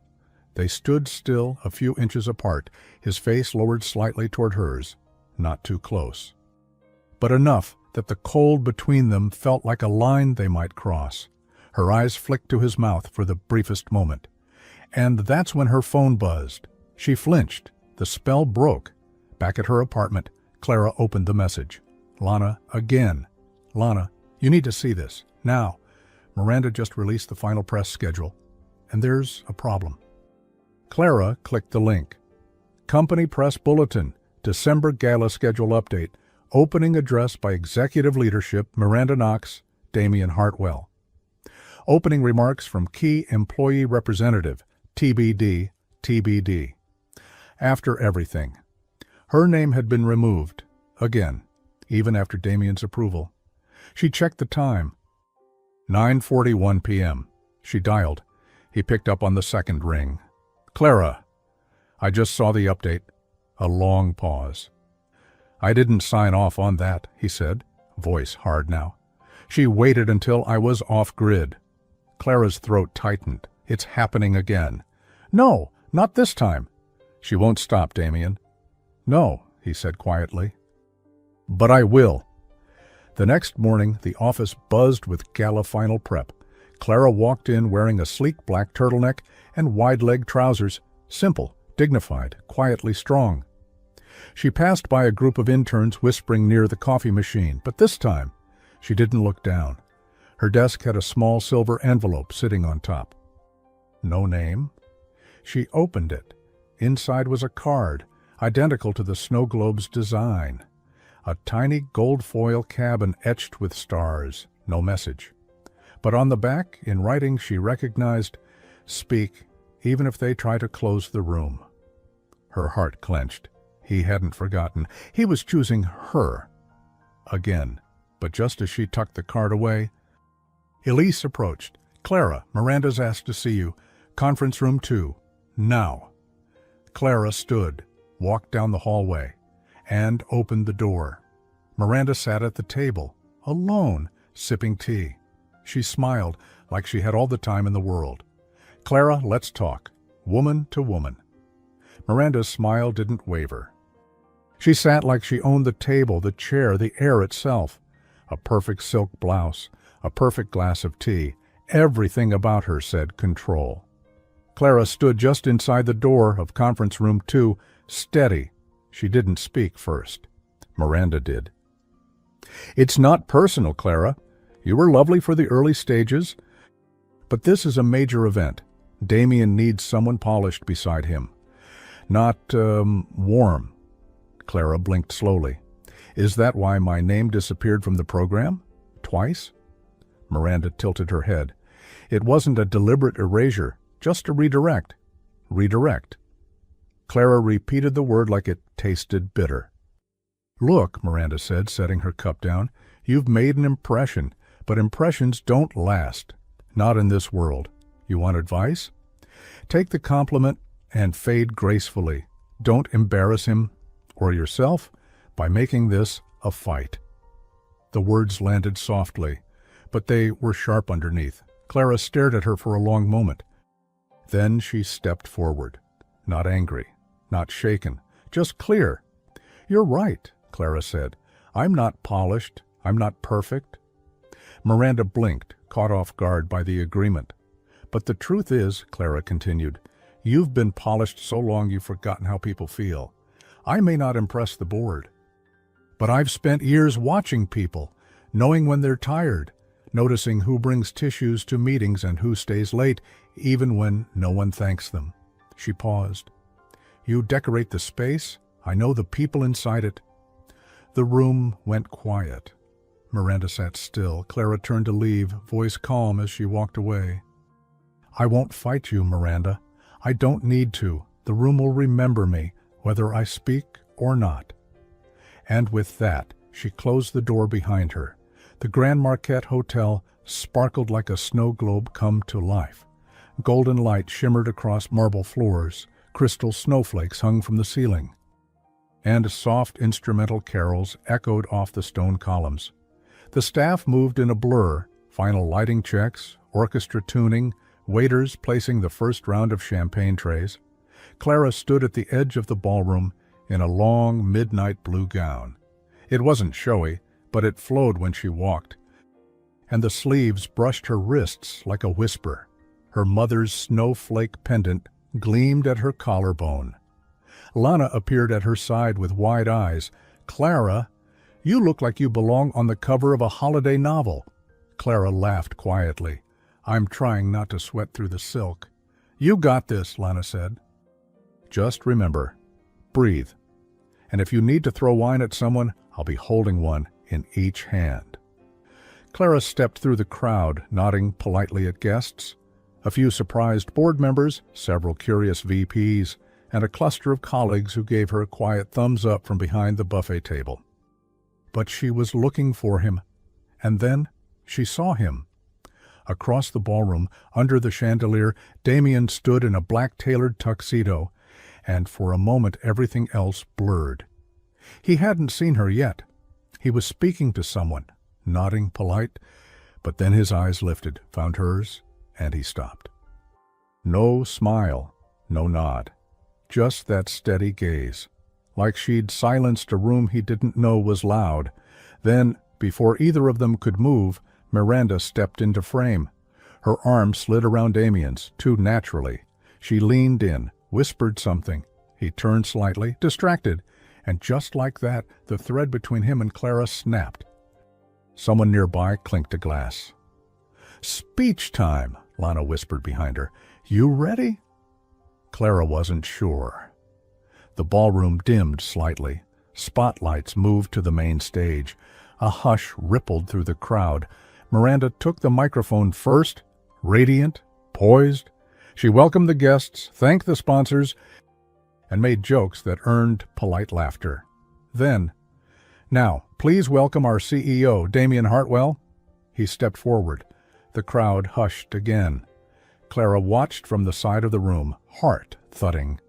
they stood still a few inches apart, his face lowered slightly toward hers, not too close, but enough that the cold between them felt like a line they might cross. Her eyes flicked to his mouth for the briefest moment. And that's when her phone buzzed. She flinched. The spell broke. Back at her apartment, Clara opened the message. "Lana, again. Lana, you need to see this. Now. Miranda just released the final press schedule. And there's a problem." Clara clicked the link. Company Press Bulletin, December Gala Schedule Update. Opening address by Executive Leadership, Miranda Knox, Damien Hartwell. Opening remarks from Key Employee Representative, TBD, TBD. After everything. Her name had been removed, again, even after Damien's approval. She checked the time. 9:41 p.m. She dialed. He picked up on the second ring. "Clara, I just saw the update." A long pause. "I didn't sign off on that," he said, voice hard now. "She waited until I was off-grid." Clara's throat tightened. "It's happening again." "No, not this time." "She won't stop, Damien." "No," he said quietly. "But I will." The next morning, the office buzzed with gala final prep. Clara walked in wearing a sleek black turtleneck and wide-leg trousers, simple, dignified, quietly strong. She passed by a group of interns whispering near the coffee machine, but this time, she didn't look down. Her desk had a small silver envelope sitting on top. No name. She opened it. Inside was a card, identical to the snow globe's design. A tiny gold foil cabin etched with stars. No message. But on the back, in writing, she recognized, "Speak, even if they try to close the room." Her heart clenched. He hadn't forgotten. He was choosing her. Again. But just as she tucked the card away, Elise approached. "Clara, Miranda's asked to see you. Conference room 2. Now." Clara stood, walked down the hallway, and opened the door. Miranda sat at the table, alone, sipping tea. She smiled like she had all the time in the world. "Clara, let's talk. Woman to woman." Miranda's smile didn't waver. She sat like she owned the table, the chair, the air itself. A perfect silk blouse, a perfect glass of tea. Everything about her said control. Clara stood just inside the door of conference room 2, steady. She didn't speak first. Miranda did. "It's not personal, Clara. You were lovely for the early stages, But this is a major event. Damien needs someone polished beside him. Not, warm. Clara blinked slowly. Is that why my name disappeared from the program? Twice? Miranda tilted her head. It wasn't a deliberate erasure, just a redirect. Redirect. Clara repeated the word like it tasted bitter. Look, Miranda said, setting her cup down, you've made an impression, but impressions don't last. Not in this world. You want advice? Take the compliment and fade gracefully. Don't embarrass him or yourself by making this a fight. The words landed softly, but they were sharp underneath. Clara stared at her for a long moment. Then she stepped forward. Not angry, not shaken, just clear. You're right, Clara said. I'm not polished. I'm not perfect. Miranda blinked, caught off guard by the agreement. But the truth is, Clara continued, you've been polished so long you've forgotten how people feel. I may not impress the board, but I've spent years watching people, knowing when they're tired, noticing who brings tissues to meetings and who stays late, even when no one thanks them. She paused. You decorate the space. I know the people inside it. The room went quiet. Miranda sat still. Clara turned to leave, voice calm as she walked away. I won't fight you, Miranda. I don't need to. The room will remember me, whether I speak or not. And with that, she closed the door behind her. The Grand Marquette Hotel sparkled like a snow globe come to life. Golden light shimmered across marble floors. Crystal snowflakes hung from the ceiling. And soft instrumental carols echoed off the stone columns. The staff moved in a blur, final lighting checks, orchestra tuning, waiters placing the first round of champagne trays. Clara stood at the edge of the ballroom in a long midnight blue gown. It wasn't showy, but it flowed when she walked, and the sleeves brushed her wrists like a whisper. Her mother's snowflake pendant gleamed at her collarbone. Lana appeared at her side with wide eyes. Clara, you look like you belong on the cover of a holiday novel. Clara laughed quietly. I'm trying not to sweat through the silk. You got this, Lana said. Just remember, breathe. And if you need to throw wine at someone, I'll be holding one in each hand. Clara stepped through the crowd, nodding politely at guests. A few surprised board members, several curious VPs, and a cluster of colleagues who gave her a quiet thumbs up from behind the buffet table. But she was looking for him, and then she saw him. Across the ballroom, under the chandelier, Damien stood in a black tailored tuxedo, and for a moment everything else blurred. He hadn't seen her yet. He was speaking to someone, nodding polite, but then his eyes lifted, found hers, and he stopped. No smile, no nod, just that steady gaze, like she'd silenced a room he didn't know was loud. Then, before either of them could move, Miranda stepped into frame. Her arm slid around Damien's, too naturally. She leaned in, whispered something. He turned slightly, distracted, and just like that, the thread between him and Clara snapped. Someone nearby clinked a glass. Speech time, Lana whispered behind her. You ready? Clara wasn't sure. The ballroom dimmed slightly. Spotlights moved to the main stage. A hush rippled through the crowd. Miranda took the microphone first, radiant, poised. She welcomed the guests, thanked the sponsors, and made jokes that earned polite laughter. Then, now, please welcome our CEO, Damien Hartwell. He stepped forward. The crowd hushed again. Clara watched from the side of the room, heart thudding.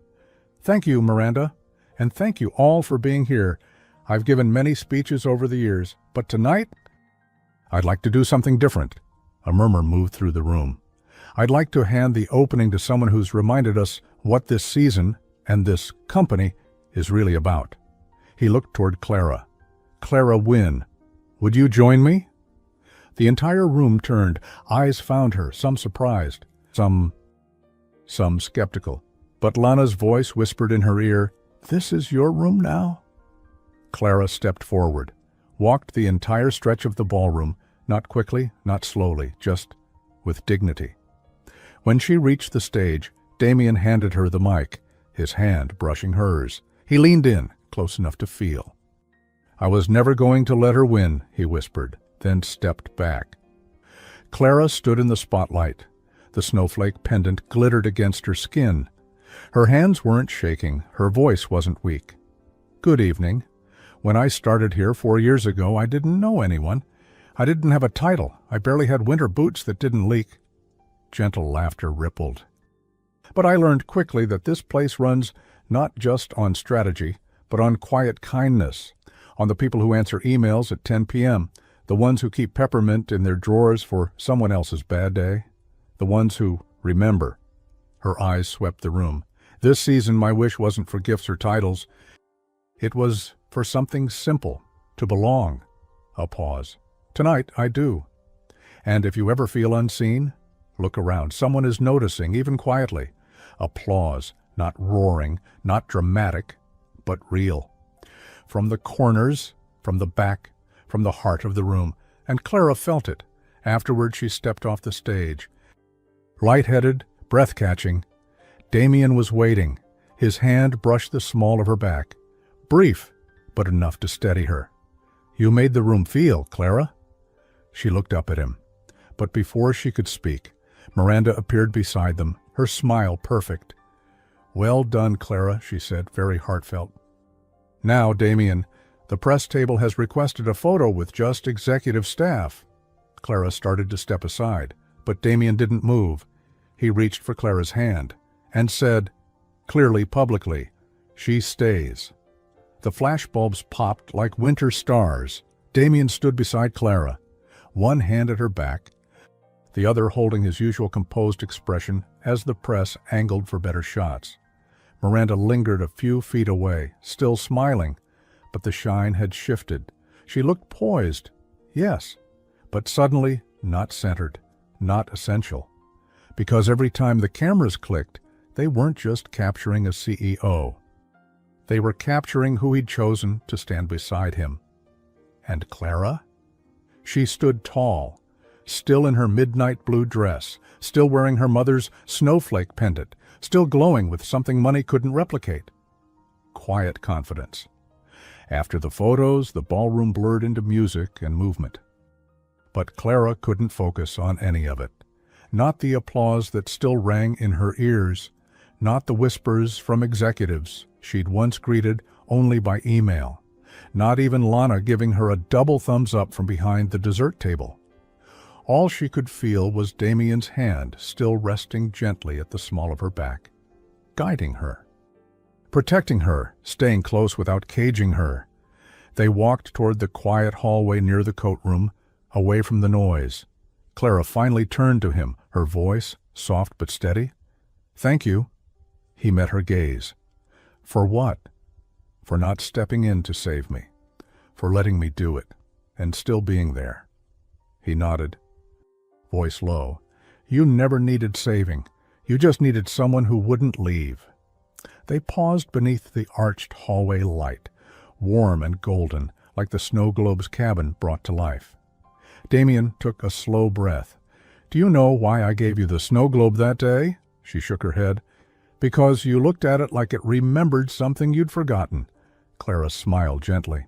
Thank you, Miranda, and thank you all for being here. I've given many speeches over the years, but tonight, I'd like to do something different. A murmur moved through the room. I'd like to hand the opening to someone who's reminded us what this season and this company is really about. He looked toward Clara. Clara Wynne, would you join me? The entire room turned. Eyes found her, some surprised, some skeptical. But Lana's voice whispered in her ear, "This is your room now?" Clara stepped forward, walked the entire stretch of the ballroom, not quickly, not slowly, just with dignity. When she reached the stage, Damien handed her the mic, his hand brushing hers. He leaned in, close enough to feel. "I was never going to let her win," he whispered, then stepped back. Clara stood in the spotlight. The snowflake pendant glittered against her skin. Her hands weren't shaking, her voice wasn't weak. "Good evening. When I started here 4 years ago, I didn't know anyone. I didn't have a title. I barely had winter boots that didn't leak." Gentle laughter rippled. "But I learned quickly that this place runs not just on strategy, but on quiet kindness, on the people who answer emails at 10 p.m., the ones who keep peppermint in their drawers for someone else's bad day, the ones who remember." Her eyes swept the room. "This season my wish wasn't for gifts or titles. It was for something simple, to belong." A pause. "Tonight I do. And if you ever feel unseen, look around. Someone is noticing, even quietly. Applause, not roaring, not dramatic, but real. From the corners, from the back, from the heart of the room." And Clara felt it. Afterward she stepped off the stage. Light-headed, breath-catching, Damien was waiting. His hand brushed the small of her back. Brief, but enough to steady her. "You made the room feel, Clara." She looked up at him. But before she could speak, Miranda appeared beside them, her smile perfect. "Well done, Clara," she said, very heartfelt. "Now, Damien, the press table has requested a photo with just executive staff." Clara started to step aside, but Damien didn't move. He reached for Clara's hand and said, clearly, publicly, "She stays." The flashbulbs popped like winter stars. Damien stood beside Clara, one hand at her back, the other holding his usual composed expression as the press angled for better shots. Miranda lingered a few feet away, still smiling, but the shine had shifted. She looked poised, yes, but suddenly not centered, not essential. Because every time the cameras clicked, they weren't just capturing a CEO. They were capturing who he'd chosen to stand beside him. And Clara? She stood tall, still in her midnight blue dress, still wearing her mother's snowflake pendant, still glowing with something money couldn't replicate. Quiet confidence. After the photos, the ballroom blurred into music and movement. But Clara couldn't focus on any of it. Not the applause that still rang in her ears, not the whispers from executives she'd once greeted only by email, not even Lana giving her a double thumbs up from behind the dessert table. All she could feel was Damien's hand still resting gently at the small of her back, guiding her, protecting her, staying close without caging her. They walked toward the quiet hallway near the coat room, away from the noise. Clara finally turned to him, her voice soft but steady. "Thank you." He met her gaze. "For what?" "For not stepping in to save me. For letting me do it, and still being there." He nodded, voice low. "You never needed saving. You just needed someone who wouldn't leave." They paused beneath the arched hallway light, warm and golden, like the snow globe's cabin brought to life. Damien took a slow breath. "Do you know why I gave you the snow globe that day?" She shook her head. "Because you looked at it like it remembered something you'd forgotten." Clara smiled gently.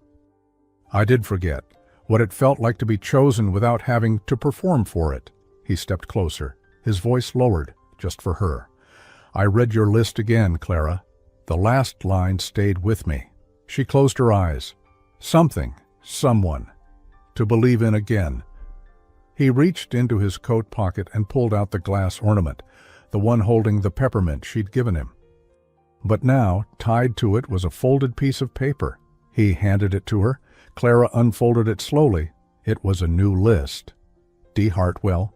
"I did forget what it felt like to be chosen without having to perform for it." He stepped closer, his voice lowered, just for her. "I read your list again, Clara. The last line stayed with me." She closed her eyes. Something, someone, to believe in again. He reached into his coat pocket and pulled out the glass ornament, the one holding the peppermint she'd given him. But now, tied to it was a folded piece of paper. He handed it to her. Clara unfolded it slowly. It was a new list. D. Hartwell.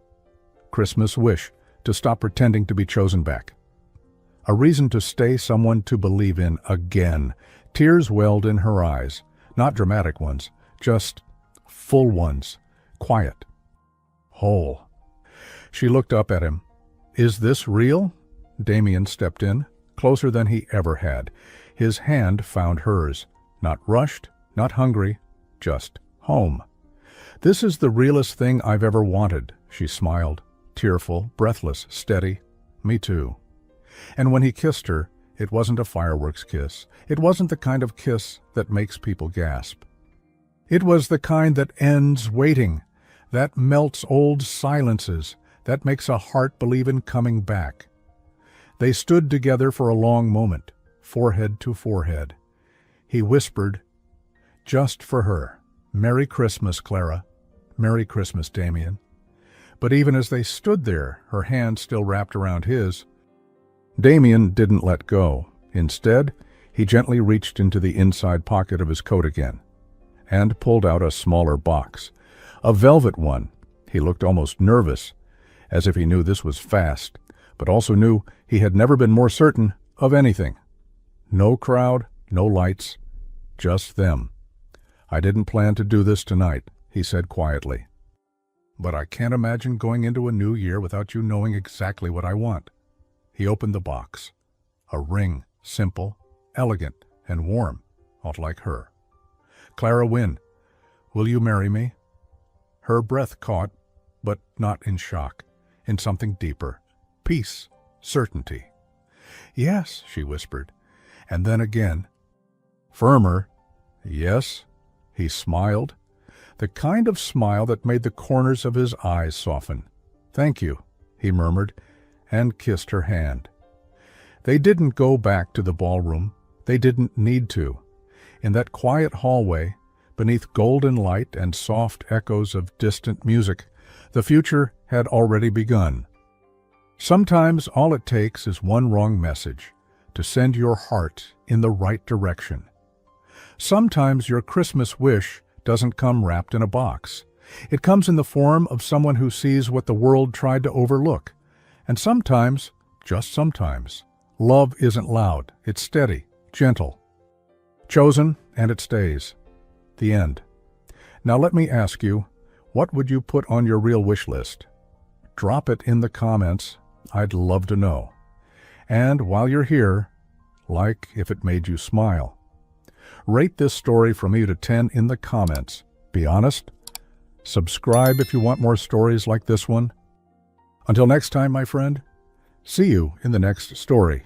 Christmas wish, to stop pretending to be chosen back. A reason to stay, someone to believe in again. Tears welled in her eyes. Not dramatic ones, just full ones. Quiet. Whole. She looked up at him. "Is this real?" Damien stepped in, closer than he ever had. His hand found hers. Not rushed, not hungry, just home. "This is the realest thing I've ever wanted," she smiled, tearful, breathless, steady. Me too. And when he kissed her, it wasn't a fireworks kiss. It wasn't the kind of kiss that makes people gasp. It was the kind that ends waiting, that melts old silences, that makes a heart believe in coming back. They stood together for a long moment, forehead to forehead. He whispered, "Just for her. Merry Christmas, Clara. Merry Christmas, Damien." But even as they stood there, her hand still wrapped around his, Damien didn't let go. Instead, he gently reached into the inside pocket of his coat again and pulled out a smaller box, a velvet one. He looked almost nervous, as if he knew this was fast, but also knew he had never been more certain of anything. No crowd, no lights, just them. "I didn't plan to do this tonight," he said quietly. "But I can't imagine going into a new year without you knowing exactly what I want." He opened the box. A ring, simple, elegant, and warm, not like her. "Clara Wynne, will you marry me?" Her breath caught, but not in shock, in something deeper. Peace, certainty. "Yes," she whispered, and then again. Firmer, "Yes." He smiled, the kind of smile that made the corners of his eyes soften. "Thank you," he murmured, and kissed her hand. They didn't go back to the ballroom. They didn't need to. In that quiet hallway, beneath golden light and soft echoes of distant music, the future had already begun. Sometimes all it takes is one wrong message to send your heart in the right direction. Sometimes your Christmas wish doesn't come wrapped in a box. It comes in the form of someone who sees what the world tried to overlook. And sometimes, just sometimes, love isn't loud. It's steady, gentle. Chosen, and it stays. The end. Now let me ask you, what would you put on your real wish list? Drop it in the comments. I'd love to know. And while you're here, like if it made you smile. Rate this story from 1 to 10 in the comments. Be honest. Subscribe if you want more stories like this one. Until next time, my friend, see you in the next story.